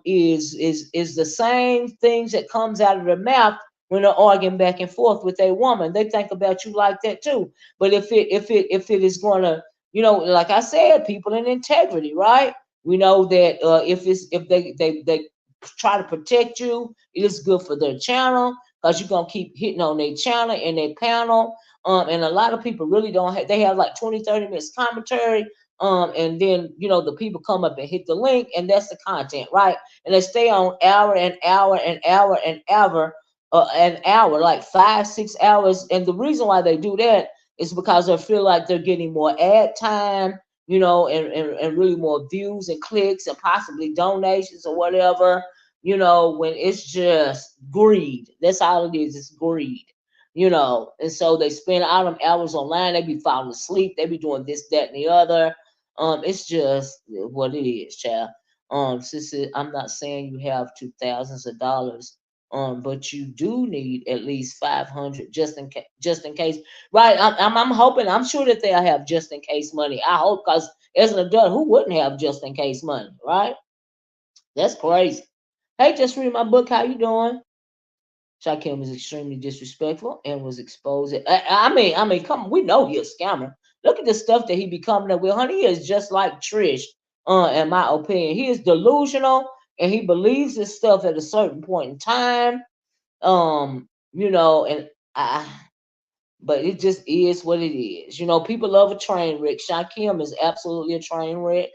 is the same things that comes out of their mouth when they're arguing back and forth with a woman. They think about you like that too. But if it is gonna, like I said, people in integrity, right? We know that if they try to protect you, it is good for their channel because you're gonna keep hitting on their channel and their panel. And a lot of people really don't have, they have like 20, 30 minutes commentary. And then the people come up and hit the link, and that's the content, right? And they stay on hour and hour and hour and hour, an hour, like 5, 6 hours. And the reason why they do that is because they feel like they're getting more ad time, and really more views and clicks and possibly donations or whatever, when it's just greed. That's all it is, it's greed. And so they spend all them hours online, they be falling asleep, they be doing this, that, and the other. It's just what it is, child. Sister, I'm not saying you have thousands of dollars, but you do need at least 500 just in case. Right? I'm hoping. I'm sure that they'll have just in case money. I hope, because as an adult, who wouldn't have just in case money, right? That's crazy. Hey, just read my book. How you doing? Shaquem was extremely disrespectful and was exposed. I mean, come on, we know he a scammer. Look at the stuff that he be coming up with, honey. He is just like Trish, in my opinion. He is delusional and he believes this stuff at a certain point in time. And I, but it just is what it is. People love a train wreck. Shaquem is absolutely a train wreck.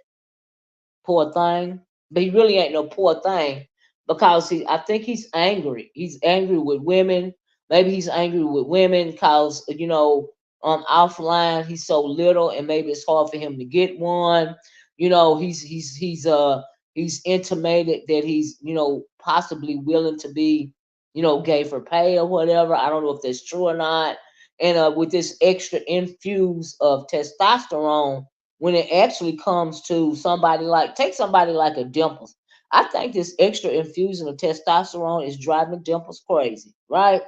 Poor thing. But he really ain't no poor thing because I think he's angry. He's angry with women. Maybe he's angry with women because, offline he's so little and maybe it's hard for him to get one. He's intimated that he's, possibly willing to be, gay for pay or whatever. I don't know if that's true or not. And with this extra infuse of testosterone, when it actually comes to take somebody like a Dimples. I think this extra infusion of testosterone is driving Dimples crazy, right?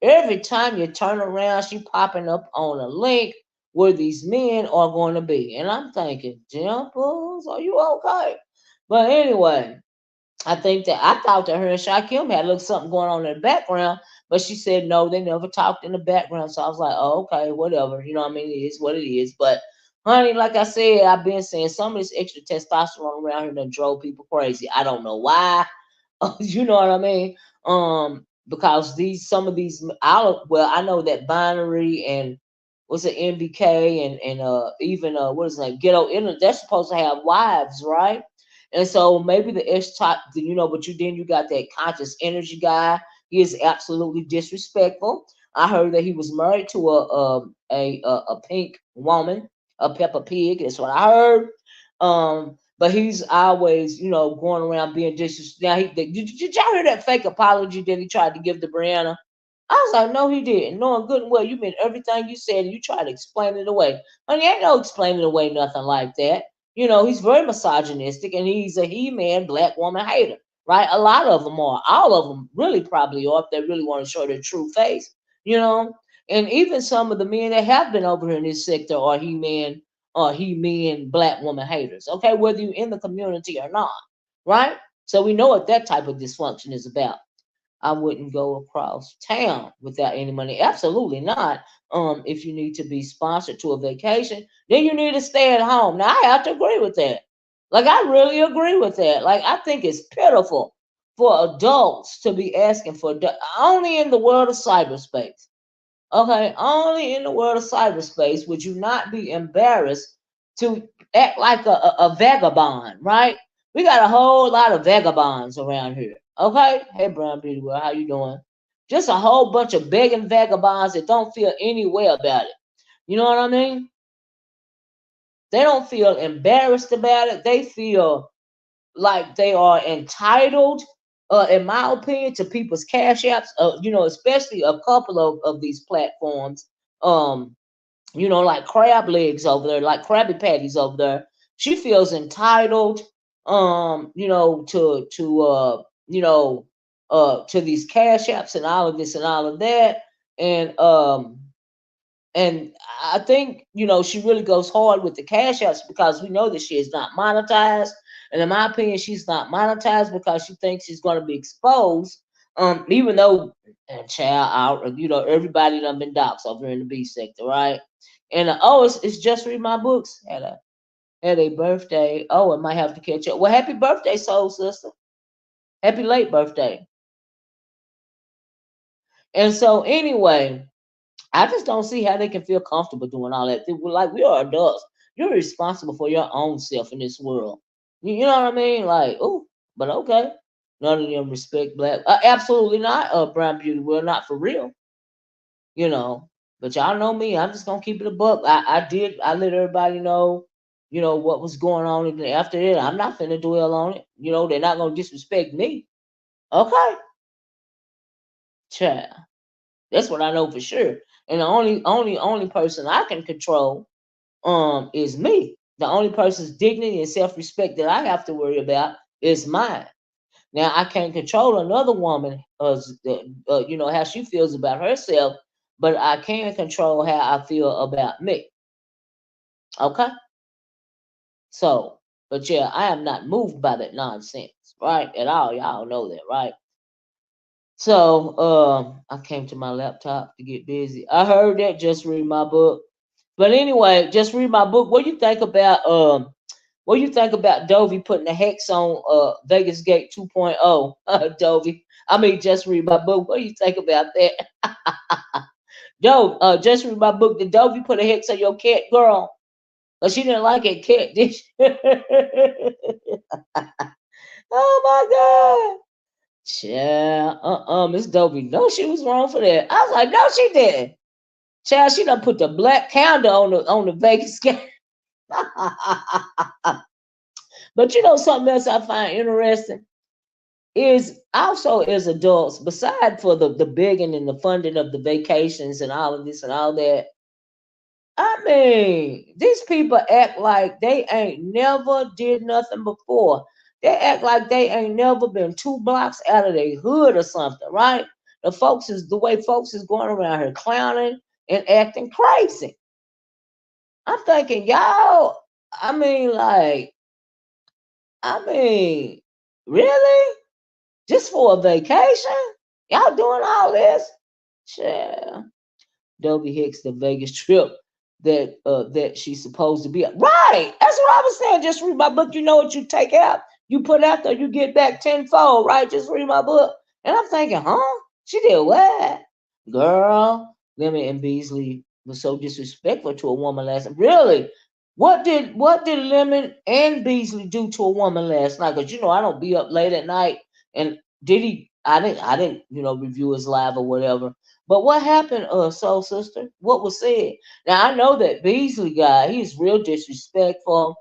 Every time you turn around, she popping up on a link where these men are going to be. And I'm thinking, Dimples, are you okay? But anyway, I thought that her and Shaquem had a little something going on in the background But she said no, they never talked in the background. So I was like, oh, okay, whatever. You know what I mean? It is what it is. But honey, like I said, I've been saying some of this extra testosterone around here done drove people crazy. I don't know why. You know what I mean? Because these some of these well, I know that binary and what's it NBK and even what is it, ghetto internet, they're supposed to have wives, right? And so maybe the S type, but you got that conscious energy guy. He is absolutely disrespectful. I heard that he was married to a pink woman, a Peppa Pig. That's what I heard. But he's always, going around being disrespectful. Now, did y'all hear that fake apology that he tried to give to Brianna? I was like, no, he didn't. Knowing good and well, you meant everything you said, and you tried to explain it away. Honey, ain't no explaining away nothing like that. He's very misogynistic, and he's a he-man, black woman hater, right? A lot of them are. All of them really probably are if they really want to show their true face, you know. And even some of the men that have been over here in this sector are he-men, black woman haters. Okay, whether you're in the community or not, right? So we know what that type of dysfunction is about. I wouldn't go across town without any money. Absolutely not. If you need to be sponsored to a vacation, then you need to stay at home. Now I have to agree with that. Like I really agree with that. Like I think it's pitiful for adults to be asking for only in the world of cyberspace. Okay, only in the world of cyberspace would you not be embarrassed to act like a vagabond, right? We got a whole lot of vagabonds around here. Okay, hey Brown Beauty World, how you doing? Just a whole bunch of begging vagabonds that don't feel any way about it. You know what I mean? They don't feel embarrassed about it. They feel like they are entitled, in my opinion, to people's cash apps. Especially a couple of these platforms. Um, like crab legs over there, like Krabby Patties over there. She feels entitled, to these cash apps and all of this and all of that. And I think, she really goes hard with the cash apps because we know that she is not monetized. And in my opinion, she's not monetized because she thinks she's going to be exposed. Even though, and child, everybody done been doxxed over in the B sector, right? And it's just read my books. Had a birthday. Oh, I might have to catch up. Well, happy birthday, soul sister. Happy late birthday. And so, anyway, I just don't see how they can feel comfortable doing all that. Like we are adults. You're responsible for your own self in this world. You know what I mean? Like, oh, but okay. None of them respect black. Absolutely not. Brown Beauty. Well, not for real. You know. But y'all know me. I'm just gonna keep it a buck. I did. I let everybody know. What was going on. And after that, I'm not finna dwell on it. They're not gonna disrespect me. Okay, child. That's what I know for sure. And the only person I can control is me. The only person's dignity and self-respect that I have to worry about is mine. Now I can't control another woman how she feels about herself, but I can control how I feel about me. Okay? So, but yeah, I am not moved by that nonsense, right? At all. Y'all know that, right? So I came to my laptop to get busy. I heard that, just read my book. But anyway, just read my book. What do you think about Dovey putting the hex on Vegas Gate 2.0? Dovey. I mean, just read my book. What do you think about that? Just read my book. Did Dovey put a hex on your cat, girl? But she didn't like it, cat, did she? Oh my God. Child, Miss Dovey, no, she was wrong for that. I was like, no, she didn't. Child, she done put the black candle on the Vegas Gate. But something else I find interesting is also as adults, beside for the bigging and the funding of the vacations and all of this and all that, I mean, these people act like they ain't never did nothing before. They act like they ain't never been 2 blocks out of their hood or something, right? The way folks is going around here clowning and acting crazy. I'm thinking, y'all, I mean, like, I mean, really? Just for a vacation? Y'all doing all this? Yeah. Dobie Hicks, the Vegas trip that she's supposed to be at. Right. That's what I was saying. Just read my book. You know what you take out, you put out there, you get back tenfold, right? Just read my book. And I'm thinking, huh? She did what? Girl, Lemon and Beasley was so disrespectful to a woman last night. Really? What did Lemon and Beasley do to a woman last night? Because you know I don't be up late at night. And did he? I didn't review his live or whatever. But what happened, Soul Sister? What was said? Now I know that Beasley guy, he's real disrespectful.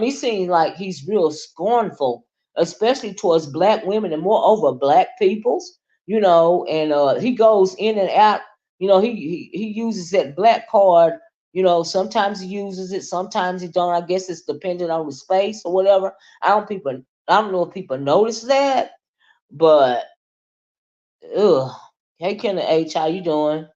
He seems like he's real scornful, especially towards black women and moreover black peoples. And he goes in and out. He uses that black card. Sometimes he uses it, sometimes he don't. I guess it's dependent on his face or whatever. I don't know if people notice that, but ugh. Hey, Kenna H, how you doing?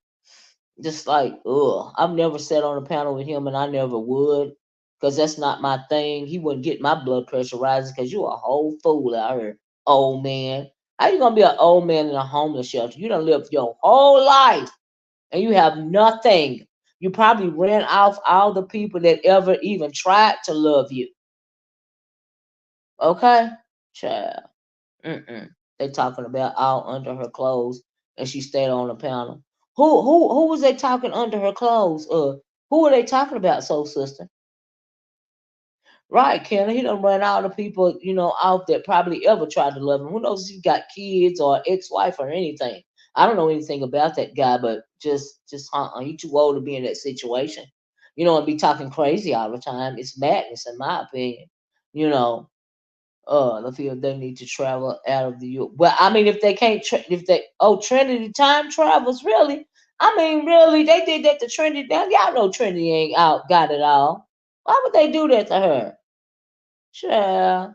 Just like, ugh, I've never sat on a panel with him, and I never would, because that's not my thing. He wouldn't get my blood pressure rising, because you a whole fool out here, old man. How you gonna be an old man in a homeless shelter? You done lived your whole life, and you have nothing. You probably ran off all the people that ever even tried to love you. Okay, child. Mm-mm. They talking about all under her clothes, and she stayed on the panel. Who was they talking under her clothes? Who are they talking about, soul sister? Right, Kenna. He done run all the people, out that probably ever tried to love him. Who knows if he got kids or ex-wife or anything. I don't know anything about that guy, but just he too old to be in that situation. And be talking crazy all the time. It's madness, in my opinion. You know, I feel they need to travel out of the U. Well, I mean, if they can't, Trinity time travels, really? I mean, really, they did that to Trinity. Now, y'all know Trinity ain't out, got it all. Why would they do that to her? Child.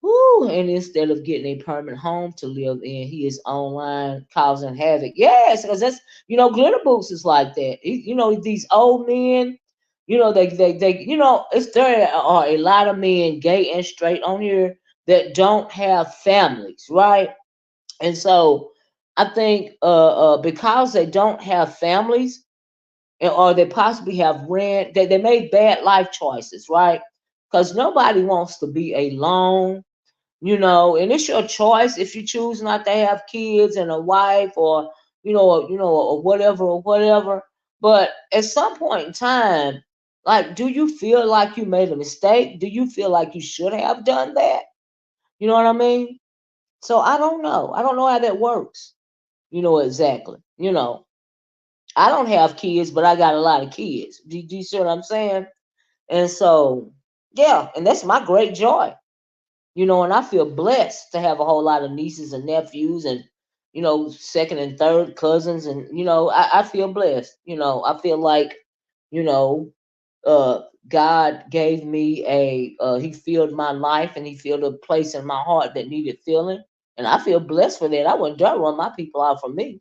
Woo. And instead of getting a permanent home to live in, he is online causing havoc. Yes, because Glitter Boots is like that. These old men, there are a lot of men, gay and straight, on here that don't have families, right? And so I think because they don't have families, or they possibly have rent, they made bad life choices, right? Because nobody wants to be alone, and it's your choice if you choose not to have kids and a wife, or or whatever. But at some point in time, like, do you feel like you made a mistake? Do you feel like you should have done that? You know what I mean? So I don't know how that works. Exactly. I don't have kids, but I got a lot of kids. Do you see what I'm saying? And so, yeah, and that's my great joy. And I feel blessed to have a whole lot of nieces and nephews, and second and third cousins, and I feel blessed. I feel like, you know, God gave me he filled my life, and he filled a place in my heart that needed filling, and I feel blessed for that. I wouldn't dare run my people out from me.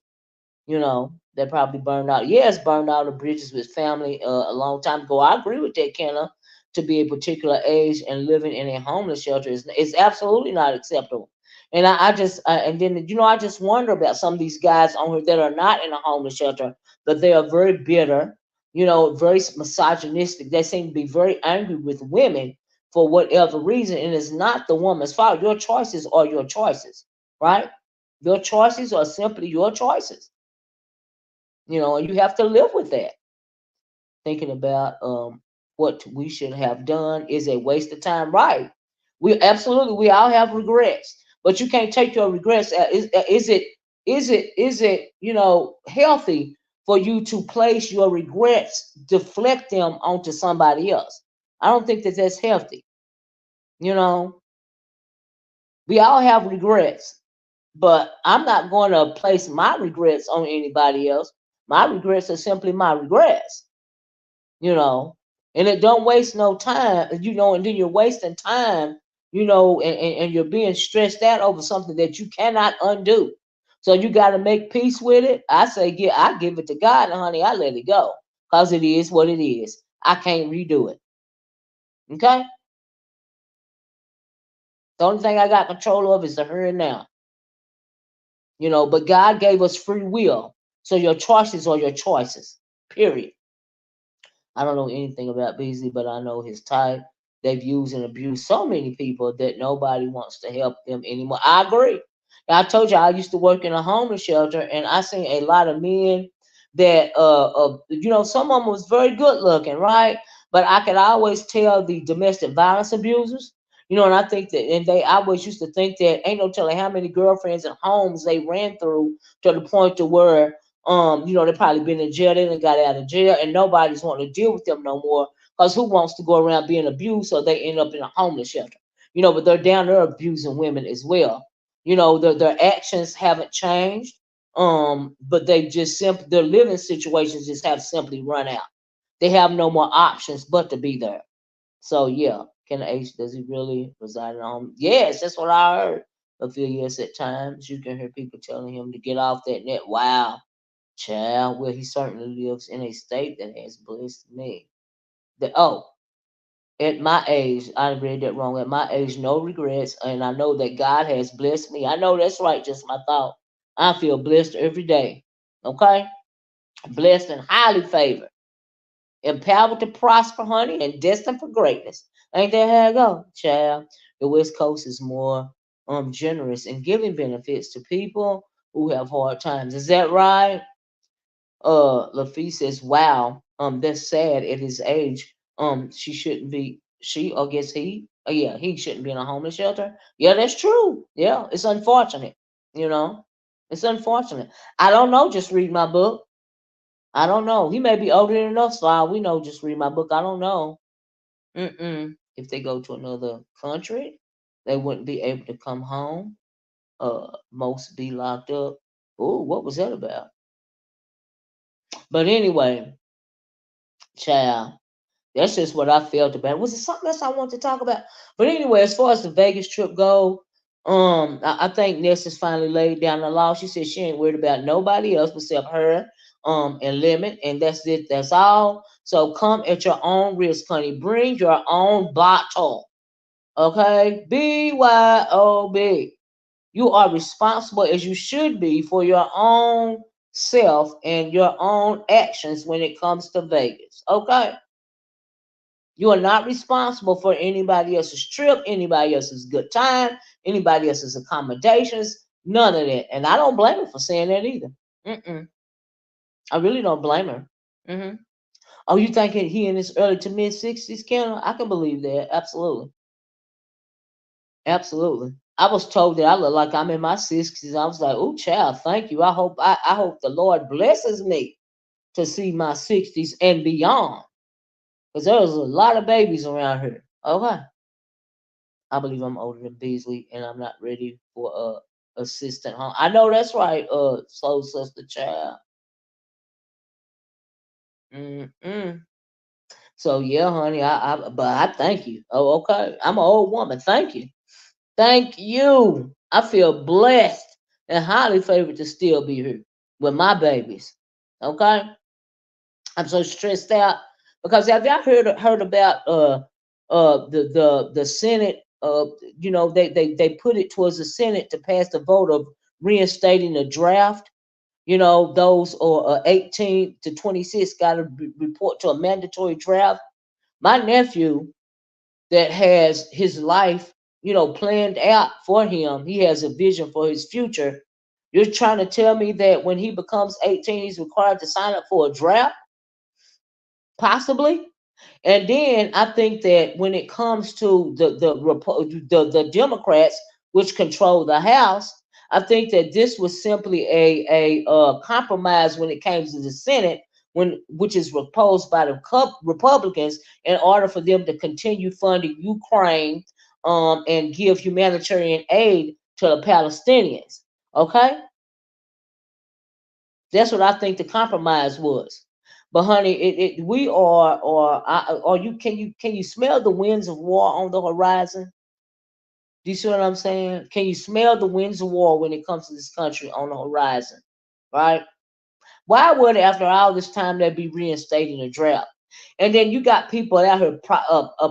They probably burned out. Yes, burned out the bridges with family a long time ago. I agree with that, Kenna. To be a particular age and living in a homeless shelter is absolutely not acceptable. And and then I just wonder about some of these guys on here that are not in a homeless shelter, but they are very bitter, very misogynistic. They seem to be very angry with women for whatever reason, and it's not the woman's fault. Your choices are your choices, right? Your choices are simply your choices. And you have to live with that. Thinking about what we should have done is a waste of time, right? We all have regrets, but you can't take your regrets. Is it healthy for you to place your regrets, deflect them onto somebody else? I don't think that that's healthy. You know, we all have regrets, but I'm not going to place my regrets on anybody else. My regrets are simply my regrets. you know, and it don't waste no time, and then you're wasting time, and you're being stressed out over something that you cannot undo. So you got to make peace with it. I say, I give it to God, and honey, I let it go, because it is what it is. I can't redo it. Okay? The only thing I got control of is the here and now. But God gave us free will. So your choices are your choices. Period. I don't know anything about Beasley, but I know his type. They've used and abused so many people that nobody wants to help them anymore. I agree. I told you I used to work in a homeless shelter, and I seen a lot of men that, some of them was very good looking, right? But I could always tell the domestic violence abusers, and I think that, and they always used to think that ain't no telling how many girlfriends and homes they ran through to the point to where they probably been in jail, they done got out of jail, and nobody's wanting to deal with them no more. Because who wants to go around being abused so they end up in a homeless shelter? But they're down there abusing women as well. Their actions haven't changed. But they just simply their living situations just have simply run out. They have no more options but to be there. So yeah, Ken H, does he really reside in a home? Yes, that's what I heard. A few years at times, you can hear people telling him to get off that net. Wow. Child, well, he certainly lives in a state that has blessed me. At my age, I read that wrong. At my age, no regrets, and I know that God has blessed me. I know that's right, just my thought. I feel blessed every day. Okay? Blessed and highly favored. Empowered to prosper, honey, and destined for greatness. Ain't that how it go, child? The West Coast is more generous in giving benefits to people who have hard times. Is that right? Lafitte says, "Wow, that's sad. At his age, she shouldn't be. She, or guess he, yeah, he shouldn't be in a homeless shelter. Yeah, that's true. Yeah, it's unfortunate. You know, it's unfortunate. I don't know. Just read my book. I don't know. He may be older than us, so we know. Just read my book. I don't know. If they go to another country, they wouldn't be able to come home. Most be locked up. Oh, what was that about? But anyway, child. That's just what I felt about. Was it something else I wanted to talk about? But anyway, as far as the Vegas trip go, I think Ness has finally laid down the law. She said she ain't worried about nobody else except her, and Limit, and that's it. That's all. So come at your own risk, honey. Bring your own bottle. Okay, BYOB. You are responsible as you should be for your own self and your own actions when it comes to Vegas. Okay. You are not responsible for anybody else's trip, anybody else's good time, anybody else's accommodations, none of that. And I don't blame her for saying that either. Mm-mm. I really don't blame her. Oh, you think he in his early to mid 60s, Kendall? I can believe that. Absolutely. Absolutely. I was told that I look like I'm in my 60s. I was like, oh, child, thank you. I hope the Lord blesses me to see my 60s and beyond. Because there's a lot of babies around here. Okay. I believe I'm older than Beasley, and I'm not ready for a assistant home. I know that's right, soul sister child. Mm-mm. So yeah, honey, but I thank you. Oh, okay. I'm an old woman. Thank you. Thank you. I feel blessed and highly favored to still be here with my babies. Okay. I'm so stressed out because have y'all heard about the Senate, they put it towards the Senate to pass the vote of reinstating the draft. Those or 18 to 26 got to report to a mandatory draft. My nephew that has his life, planned out for him. He has a vision for his future. You're trying to tell me that when he becomes 18, he's required to sign up for a draft? Possibly. And then I think that when it comes to the Democrats, which control the House, I think that this was simply a compromise when it came to the Senate, which is proposed by the Republicans in order for them to continue funding Ukraine, and give humanitarian aid to the Palestinians. Okay, that's what I think the compromise was. But honey, we are you can you smell the winds of war on the horizon? Do you see what I'm saying? Can you smell the winds of war when it comes to this country on the horizon? Right? Why would after all this time they be reinstating a draft? And then you got people out here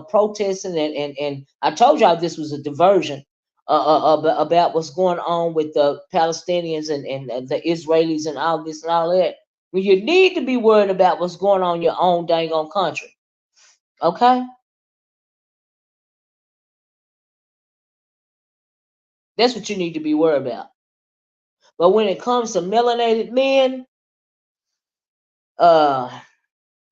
protesting, and I told y'all this was a diversion. about what's going on with the Palestinians and the Israelis and all this and all that. When you need to be worried about what's going on in your own dang on country. Okay? That's what you need to be worried about. But when it comes to melanated men, uh,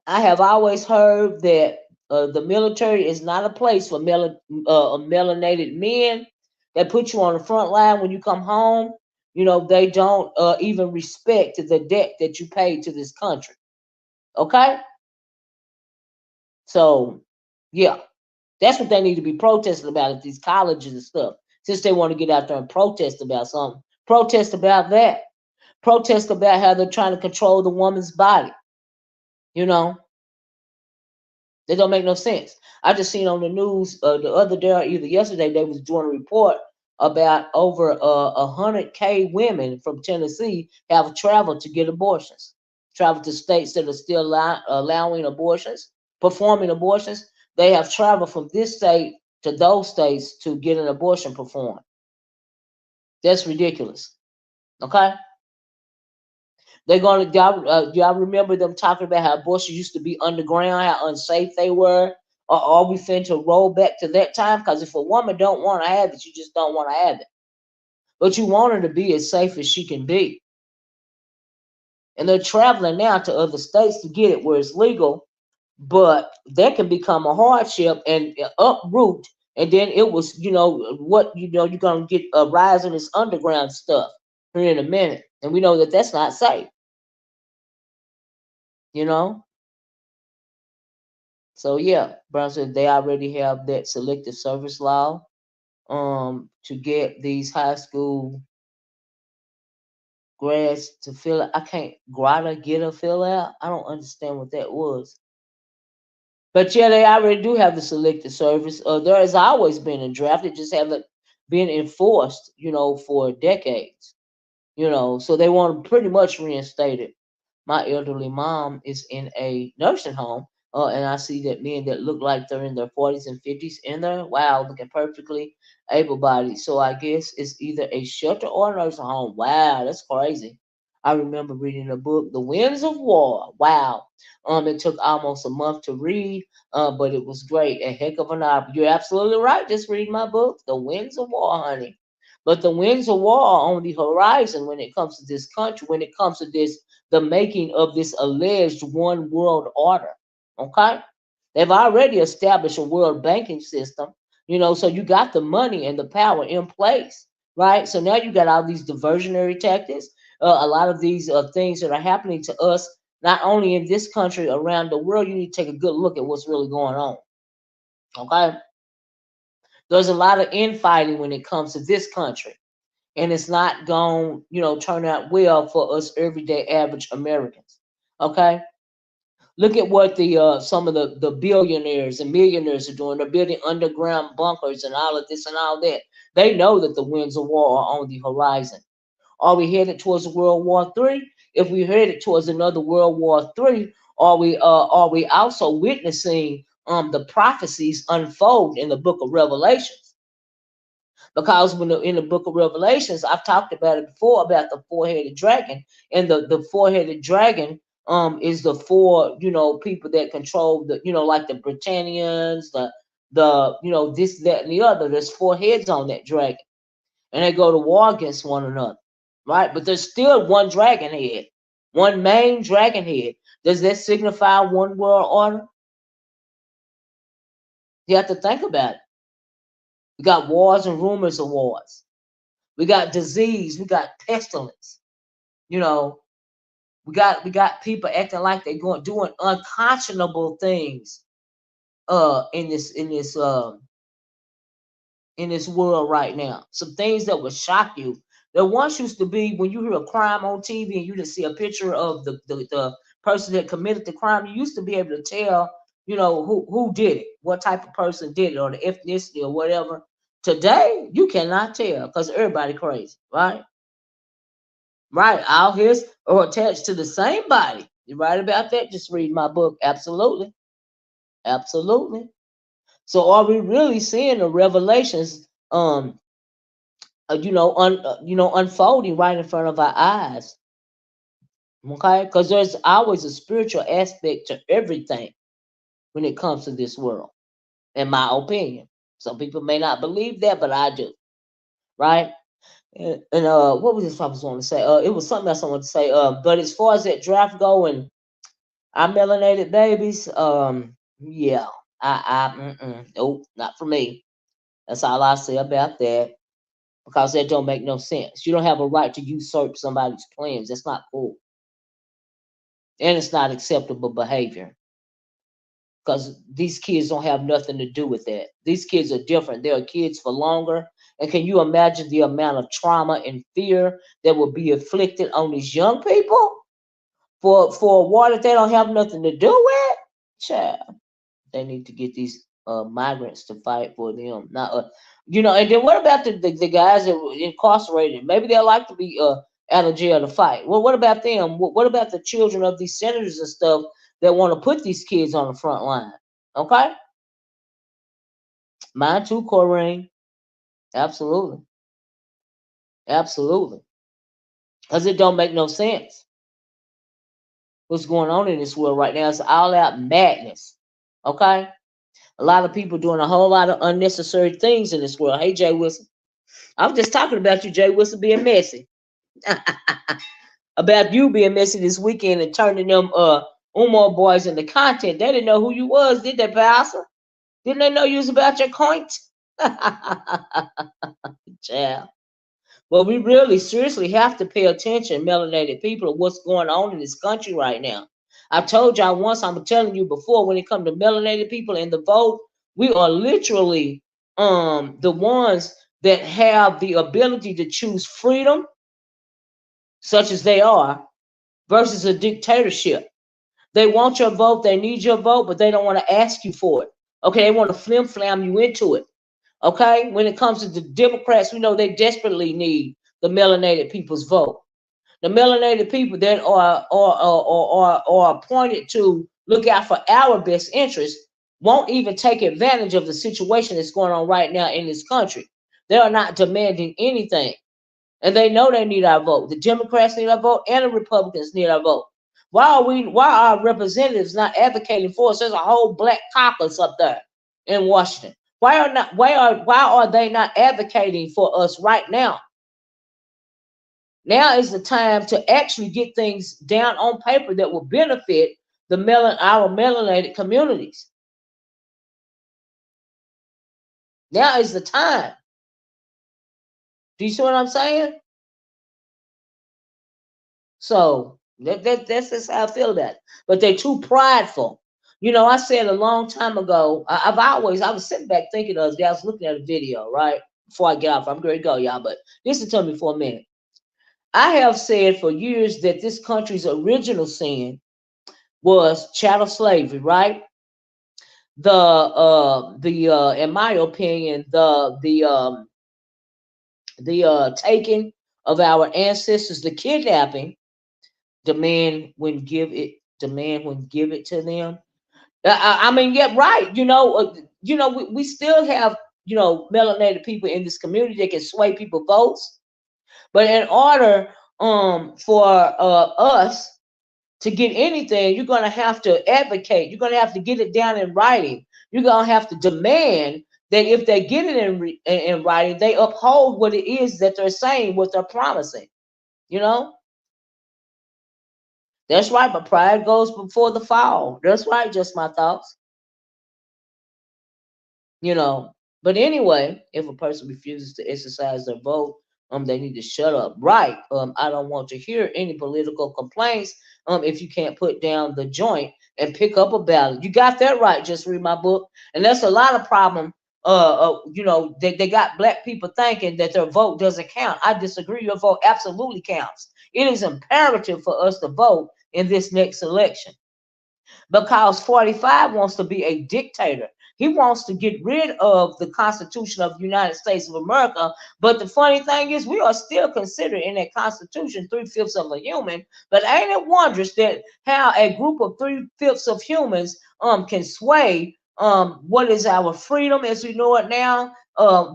I have always heard that the military is not a place for melanated men. They put you on the front line when you come home. You know, they don't even respect the debt that you paid to this country. Okay? So, yeah, that's what they need to be protesting about at these colleges and stuff. Since they want to get out there and protest about something, protest about that. Protest about how they're trying to control the woman's body. You know, they don't make no sense. I just seen on the news the other day or either yesterday they was doing a report about over 100K women from Tennessee have traveled to get abortions. Traveled to states that are still allowing abortions, performing abortions. They have traveled from this state to those states to get an abortion performed. That's ridiculous. Okay. They're gonna y'all remember them talking about how abortions used to be underground, how unsafe they were? Or are we finna roll back to that time? Because if a woman don't want to have it, you just don't want to have it. But you want her to be as safe as she can be. And they're traveling now to other states to get it where it's legal, but that can become a hardship and uproot. And then it was, you're gonna get a rise in this underground stuff here in a minute, and we know that that's not safe. You know. So yeah, Brown said they already have that selective service law to get these high school grads to fill out. I can't grata get a fill out. I don't understand what that was. But yeah, they already do have the selective service. There has always been a draft. It just haven't been enforced, for decades. So they want to pretty much reinstate it. My elderly mom is in a nursing home, and I see that men that look like they're in their 40s and 50s in there. Wow, looking perfectly able bodied. So I guess it's either a shelter or a nursing home. Wow, that's crazy. I remember reading a book, The Winds of War. Wow. It took almost a month to read, but it was great. A heck of an novel. You're absolutely right. Just read my book, The Winds of War, honey. But the winds of war are on the horizon when it comes to this country, when it comes to the making of this alleged one world order. Okay? They've already established a world banking system, so you got the money and the power in place, right? So now you got all these diversionary tactics, a lot of these things that are happening to us, not only in this country, around the world. You need to take a good look at what's really going on. Okay? There's a lot of infighting when it comes to this country, and it's not going, turn out well for us everyday average Americans. Okay, look at what the some of the billionaires and millionaires are doing. They're building underground bunkers and all of this and all that. They know that the winds of war are on the horizon. Are we headed towards World War III? If we headed towards another World War III, are we also witnessing the prophecies unfold in the Book of Revelations? Because when in the book of Revelations, I've talked about it before about the four-headed dragon, and the four-headed dragon is the four people that control the like the Britannians, the this, that, and the other. There's four heads on that dragon, and they go to war against one another, right? But there's still one dragon head, one main dragon head. Does that signify one world order? You have to think about it. We got wars and rumors of wars. We got disease. We got pestilence. You know, we got people acting like they're going doing unconscionable things in this world right now. Some things that would shock you. There once used to be when you hear a crime on TV and you just see a picture of the person that committed the crime, you used to be able to tell, who did it, what type of person did it, or the ethnicity or whatever. Today, you cannot tell because everybody crazy, right? Right. All his are attached to the same body. You're right about that. Just read my book. Absolutely. Absolutely. So are we really seeing the revelations unfolding right in front of our eyes. Okay, because there's always a spiritual aspect to everything when it comes to this world, in my opinion. Some people may not believe that, but I do. Right? And what was this I was going to say? It was something else I wanted to say. But as far as that draft go and our melanated babies, yeah, nope, not for me. That's all I say about that because that don't make no sense. You don't have a right to usurp somebody's plans. That's not cool, and it's not acceptable behavior because these kids don't have nothing to do with that. These kids are different. They are kids for longer. And can you imagine the amount of trauma and fear that will be inflicted on these young people for a war that they don't have nothing to do with? Child, they need to get these migrants to fight for them. Not, and then what about the guys that were incarcerated? Maybe they like to be out of jail to fight. Well, what about them? What about the children of these senators and stuff that want to put these kids on the front line? Okay, mine too, Corinne. Absolutely, absolutely, because it don't make no sense. What's going on in this world right now is all out madness. Okay, a lot of people doing a whole lot of unnecessary things in this world. Hey, Jay Wilson, I was just talking about you, Jay Wilson, being messy. About you being messy this weekend and turning them Umar boys into content. They didn't know who you was, did they, Pastor? Didn't they know you was about your coin? Child. Well, we really seriously have to pay attention, melanated people, to what's going on in this country right now. I told y'all once, I'm telling you before, when it comes to melanated people and the vote, we are literally the ones that have the ability to choose freedom, such as they are, versus a dictatorship. They want your vote, they need your vote, but they don't want to ask you for it. Okay, they want to flim flam you into it. Okay, when it comes to the Democrats, we know they desperately need the melanated people's vote. The melanated people that are appointed to look out for our best interests won't even take advantage of the situation that's going on right now in this country. They are not demanding anything. And they know they need our vote. The Democrats need our vote and the Republicans need our vote. Why are our representatives not advocating for us? There's a whole black caucus up there in Washington. Why are they not advocating for us right now? Now is the time to actually get things down on paper that will benefit our melanated communities. Now is the time. Do you see what I'm saying? So that's just how I feel about it. But they're too prideful. I said a long time ago, I was sitting back thinking the other day, I was looking at a video, right? Before I get off, I'm going to go, y'all, but listen to me for a minute. I have said for years that this country's original sin was chattel slavery, right? In my opinion, the taking of our ancestors, the kidnapping, the man wouldn't give it to them. I mean, yeah, right. We still have melanated people in this community that can sway people votes, but in order for us to get anything, you're gonna have to advocate. You're gonna have to get it down in writing. You're gonna have to demand that if they get it in writing, they uphold what it is that they're saying, what they're promising. You know. That's right, but pride goes before the fall. That's right, just my thoughts. you know. But anyway, if a person refuses to exercise their vote, they need to shut up. Right. I don't want to hear any political complaints. If you can't put down the joint and pick up a ballot, you got that right. Just read my book, and that's a lot of problem. They got black people thinking that their vote doesn't count. I disagree. Your vote absolutely counts. It is imperative for us to vote in this next election because 45 wants to be a dictator. He wants to get rid of the Constitution of the United States of America. But the funny thing is, we are still considered in that Constitution 3/5 of a human. But ain't it wondrous that how a group of 3/5 of humans can sway what is our freedom as we know it now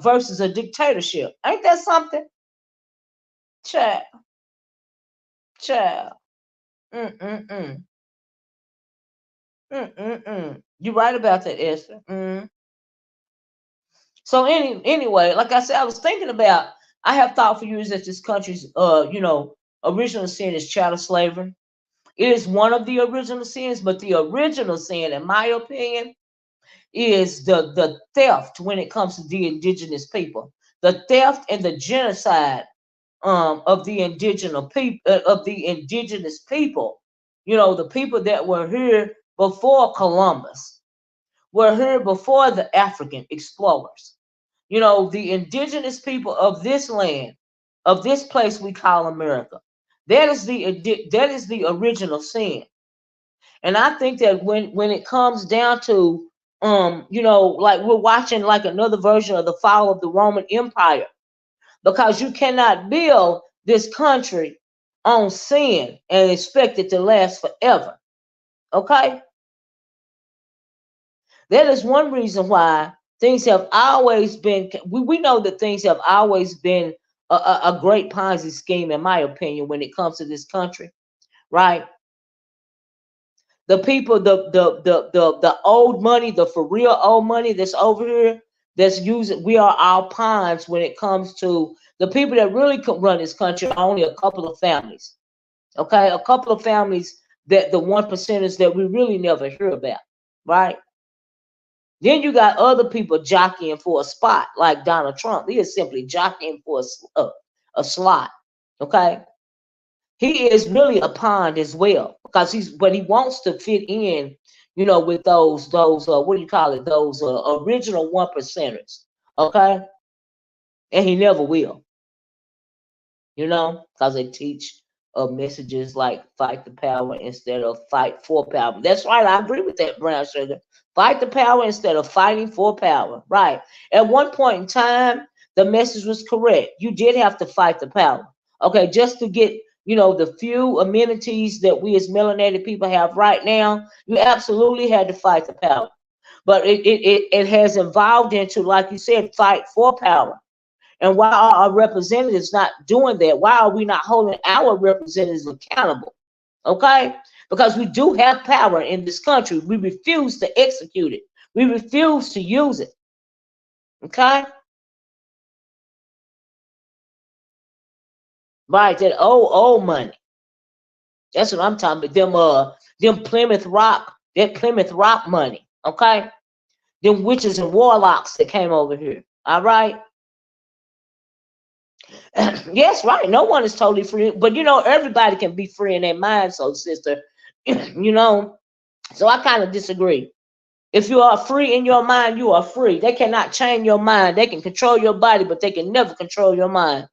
versus a dictatorship? Ain't that something? Child, child. Mm-mm-mm. Mm-mm-mm. You're right about that, Esther. So anyway, like I said, I was thinking about. I have thought for years that this country's original sin is chattel slavery. It is one of the original sins, but the original sin, in my opinion, is the theft when it comes to the indigenous people, the theft and the genocide of the indigenous people. You know, the people that were here before Columbus, were here before the African explorers. You know, the indigenous people of this land, of this place we call America. That is the original sin. And I think that when it comes down to like we're watching like another version of the fall of the Roman Empire, because you cannot build this country on sin and expect it to last forever. Okay? That is one reason why things have always been, we know that things have always been a great Ponzi scheme, in my opinion, when it comes to this country, right? The people, the old money, the for real old money that's over here, that's using, we are our pawns when it comes to the people that really could run this country. Are only a couple of families, okay, a couple of families, that the one percenters that we really never hear about, right? Then you got other people jockeying for a spot, like Donald Trump. He is simply jockeying for a slot, okay? He is really a pond as well, because but he wants to fit in, with those what do you call it? Those original one percenters, okay? And he never will, because they teach messages like fight the power instead of fight for power. That's right, I agree with that, Brown Sugar. Fight the power instead of fighting for power. Right. At one point in time, the message was correct. You did have to fight the power. Okay, just to get, the few amenities that we as melanated people have right now, you absolutely had to fight the power. But it has evolved into, like you said, fight for power. And why are our representatives not doing that? Why are we not holding our representatives accountable? Okay? Because we do have power in this country. We refuse to execute it. We refuse to use it. Okay? Right, that old money. That's what I'm talking about. Them Plymouth Rock, that Plymouth Rock money. Okay? Them witches and warlocks that came over here. All right? Yes, right. No one is totally free, but everybody can be free in their mind, so sister. So I kind of disagree. If you are free in your mind, you are free. They cannot change your mind. They can control your body, but they can never control your mind.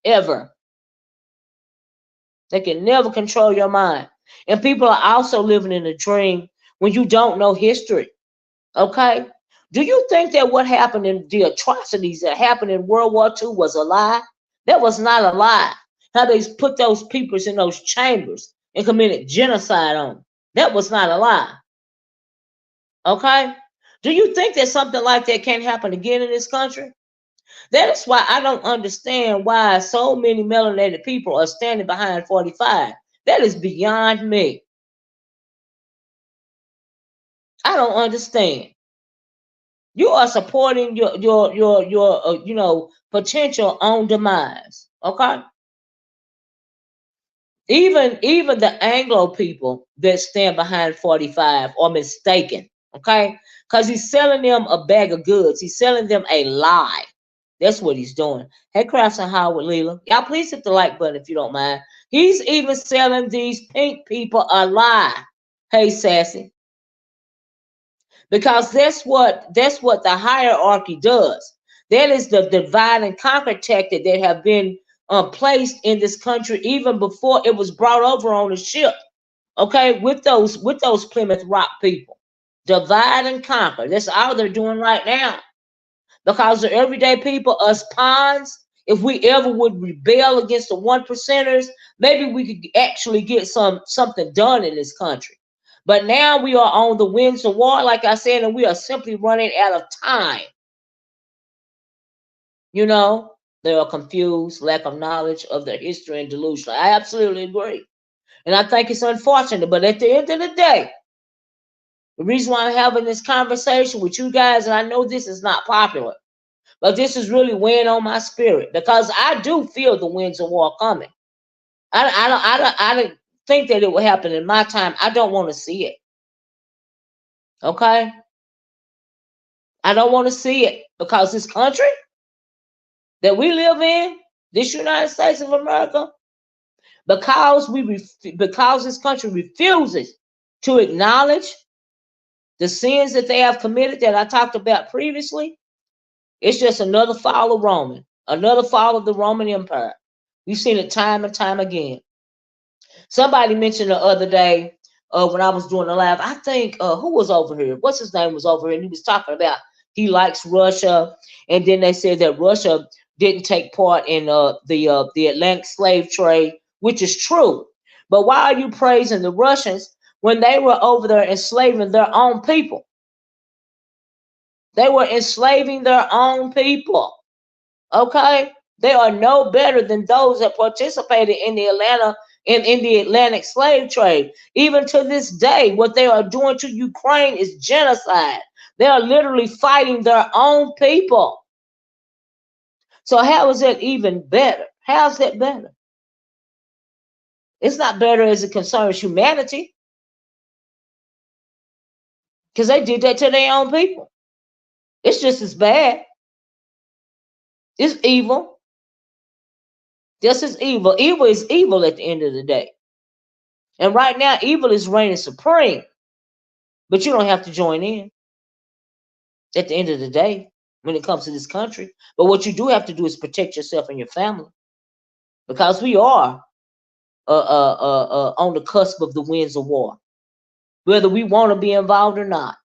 Ever. They can never control your mind. And people are also living in a dream when you don't know history. Okay? Do you think that what happened in the atrocities that happened in World War II was a lie? That was not a lie. How they put those people in those chambers and committed genocide on them. That was not a lie. Okay? Do you think that something like that can't happen again in this country? That is why I don't understand why so many melanated people are standing behind 45. That is beyond me. I don't understand. You are supporting your potential own demise. Okay? Even the Anglo people that stand behind 45 are mistaken. Okay? Because he's selling them a bag of goods. He's selling them a lie. That's what he's doing. Hey, Crafts and Howard Leela. Y'all please hit the like button if you don't mind. He's even selling these pink people a lie. Hey, Sassy. Because that's what the hierarchy does. That is the divide and conquer tactic that have been placed in this country even before it was brought over on a ship. Okay, with those Plymouth Rock people, divide and conquer. That's all they're doing right now. Because the everyday people, us pawns, if we ever would rebel against the one percenters, maybe we could actually get something done in this country. But now we are on the winds of war, like I said, and we are simply running out of time. You know, They are confused, lack of knowledge of their history, and delusional. I absolutely agree. And I think it's unfortunate. But at the end of the day, the reason why I'm having this conversation with you guys, and I know this is not popular, but this is really weighing on my spirit because I do feel the winds of war coming. I don't think that it will happen in my time. I don't want to see it. Okay? I don't want to see it because this country that we live in, this United States of America, because this country refuses to acknowledge the sins that they have committed that I talked about previously, it's just another fall of Roman, another fall of the Roman Empire. We've seen it time and time again. Somebody mentioned the other day when I was doing the live, I think who was over here? What's his name was over here, and he was talking about he likes Russia, and then they said that Russia didn't take part in the Atlantic slave trade, which is true. But why are you praising the Russians when they were over there enslaving their own people? They were enslaving their own people. Okay? They are no better than those that participated in the Atlantic slave trade. Even to this day, what they are doing to Ukraine is genocide. They are literally fighting their own people. So how is that even better? How's that better? It's not better as it concerns humanity, because they did that to their own people. It's just as bad. It's evil. This is evil. Evil is evil at the end of the day. And right now, evil is reigning supreme. But you don't have to join in at the end of the day when it comes to this country. But what you do have to do is protect yourself and your family, because we are on the cusp of the winds of war, whether we want to be involved or not.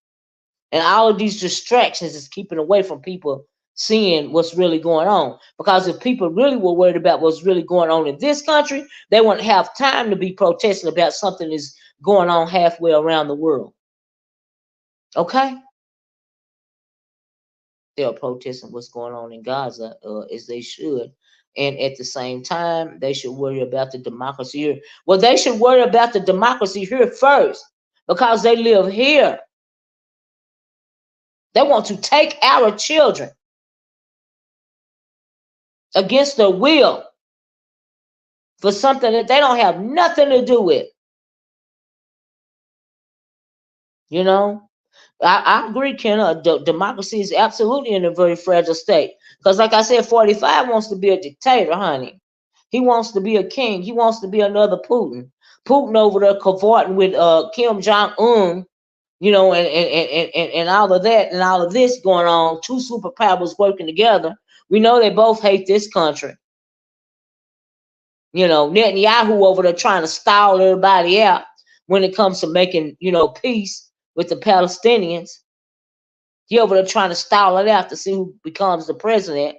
And all of these distractions is keeping away from people seeing what's really going on. Because if people really were worried about what's really going on in this country, they wouldn't have time to be protesting about something that's going on halfway around the world. Okay? They are protesting what's going on in Gaza, as they should. And at the same time, they should worry about the democracy here. Well, they should worry about the democracy here first, because they live here. They want to take our children against their will for something that they don't have nothing to do with. You know, I agree, Ken. Democracy is absolutely in a very fragile state. Because, like I said, 45 wants to be a dictator, honey. He wants to be a king. He wants to be another Putin. Putin over there cavorting with Kim Jong Un, you know, and all of that and all of this going on. Two superpowers working together. We know they both hate this country. You know, Netanyahu over there trying to stall everybody out when it comes to making, peace with the Palestinians. He over there trying to stall it out to see who becomes the president.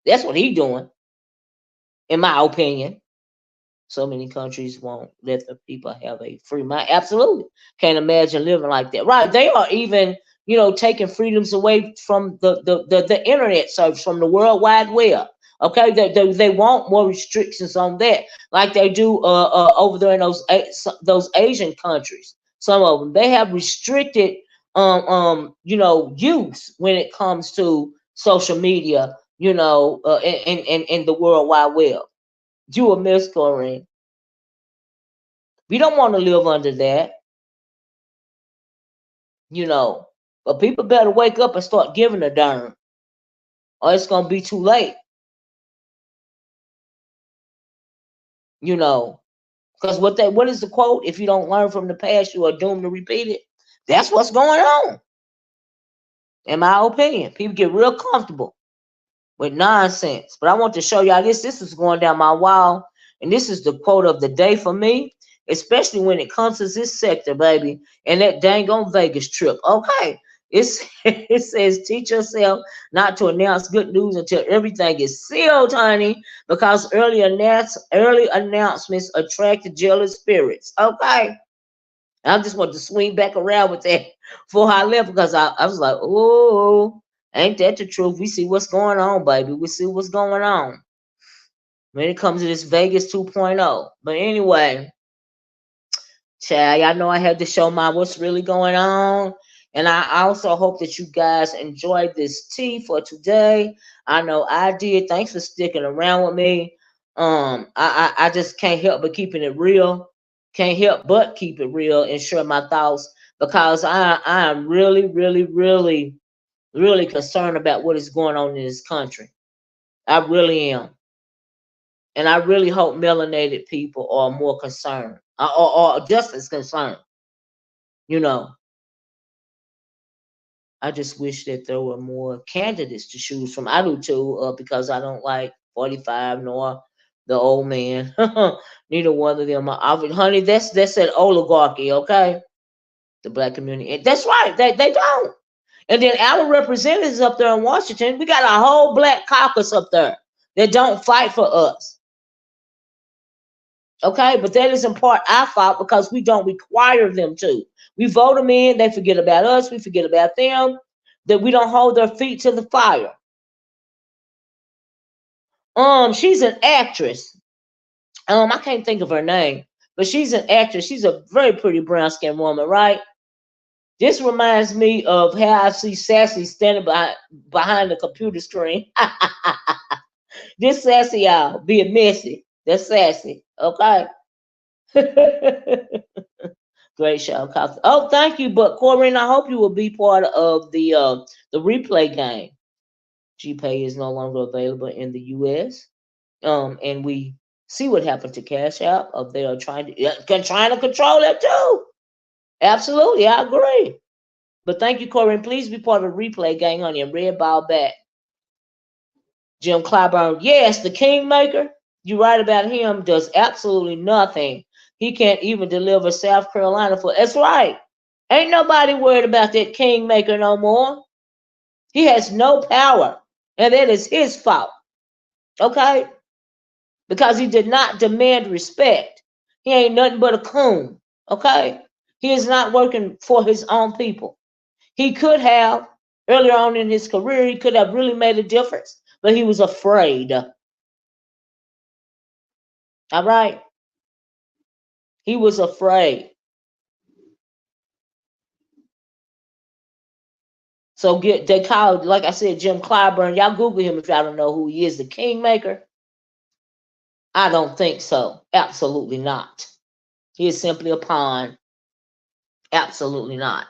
That's what he doing, in my opinion. So many countries won't let the people have a free mind. Absolutely. Can't imagine living like that. Right. They are even, taking freedoms away from the internet service, from the World Wide Web. Okay, they want more restrictions on that, like they do over there in those Asian countries. Some of them, they have restricted use when it comes to social media, in the World Wide Web. You a Miss Corrine. We don't want to live under that, but people better wake up and start giving a darn, or it's gonna be too late. Because what is the quote? If you don't learn from the past, you are doomed to repeat it. That's what's going on, in my opinion. People get real comfortable with nonsense. But I want to show y'all this. This is going down my wall, and this is the quote of the day for me, especially when it comes to this sector, baby, and that dang on Vegas trip. Okay. It says, teach yourself not to announce good news until everything is sealed, honey, because early announcements attract jealous spirits. Okay. I just want to swing back around with that before I left, because I was like, oh, ain't that the truth? We see what's going on, baby. We see what's going on. when it comes to this Vegas 2.0. But anyway, Chad, y'all know I had to show my what's really going on. And I also hope that you guys enjoyed this tea for today. I know I did. Thanks for sticking around with me. I just can't help but keeping it real. Can't help but keep it real and share my thoughts because I am really, really, really, really concerned about what is going on in this country. I really am. And I really hope melanated people are more concerned or just as concerned. You know, I just wish that there were more candidates to choose from. I do too, because I don't like 45 nor the old man. Neither one of them. Honey, that's an oligarchy, okay? The black community. That's right. They don't. And then our representatives up there in Washington, we got a whole black caucus up there that don't fight for us. Okay, but that is in part our fault because we don't require them to. We vote them in, they forget about us, we forget about them, that we don't hold their feet to the fire. She's an actress. I can't think of her name, but she's an actress. She's a very pretty brown skinned woman, right? This reminds me of how I see Sassy standing behind the computer screen. This Sassy, y'all, being messy. That's Sassy, okay? Great show. Oh, thank you. But Corinne, I hope you will be part of the replay game. GPay is no longer available in the US. And we see what happened to Cash App. They are trying to control it too. Absolutely, I agree. But thank you, Corinne. Please be part of the replay gang, honey. And red ball back. Jim Clyburn, yes, the Kingmaker. You're right about him. Does absolutely nothing. He can't even deliver South Carolina for. That's right. Ain't nobody worried about that Kingmaker no more. He has no power, and that is his fault. Okay, because he did not demand respect. He ain't nothing but a coon. Okay, he is not working for his own people. He could have earlier on in his career. He could have really made a difference, but he was afraid. All right. He was afraid. So they called, like I said, Jim Clyburn. Y'all Google him if y'all don't know who he is, the Kingmaker. I don't think so. Absolutely not. He is simply a pawn. Absolutely not.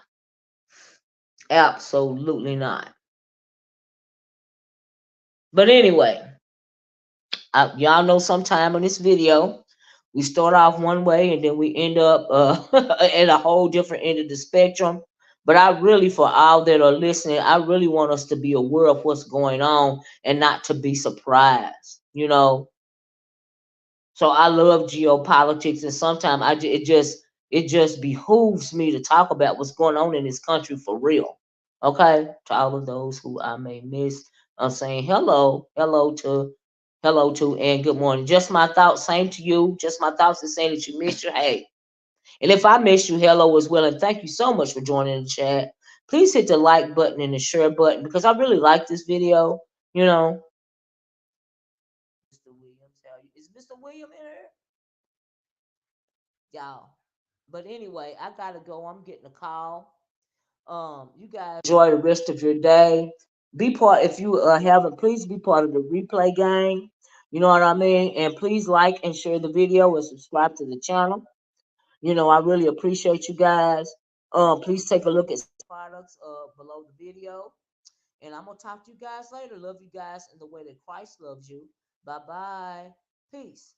Absolutely not. But anyway, y'all know sometime in this video, we start off one way and then we end up at a whole different end of the spectrum. But I really, for all that are listening, I really want us to be aware of what's going on and not to be surprised, So I love geopolitics, and sometimes it just behooves me to talk about what's going on in this country for real. Okay, to all of those who I may miss, I'm saying hello to, and good morning. Just my thoughts, same to you. Just my thoughts and saying that you missed your hey. And if I missed you, hello as well. And thank you so much for joining the chat. Please hit the like button and the share button because I really like this video. You know, Mr. Williams, is Mr. William in here? Y'all. But anyway, I gotta go. I'm getting a call. You guys enjoy the rest of your day. Be part if you haven't. Please be part of the replay gang. You know what I mean? And please like and share the video and subscribe to the channel. I really appreciate you guys. Please take a look at products below the video. And I'm gonna talk to you guys later. Love you guys in the way that Christ loves you. Bye bye. Peace.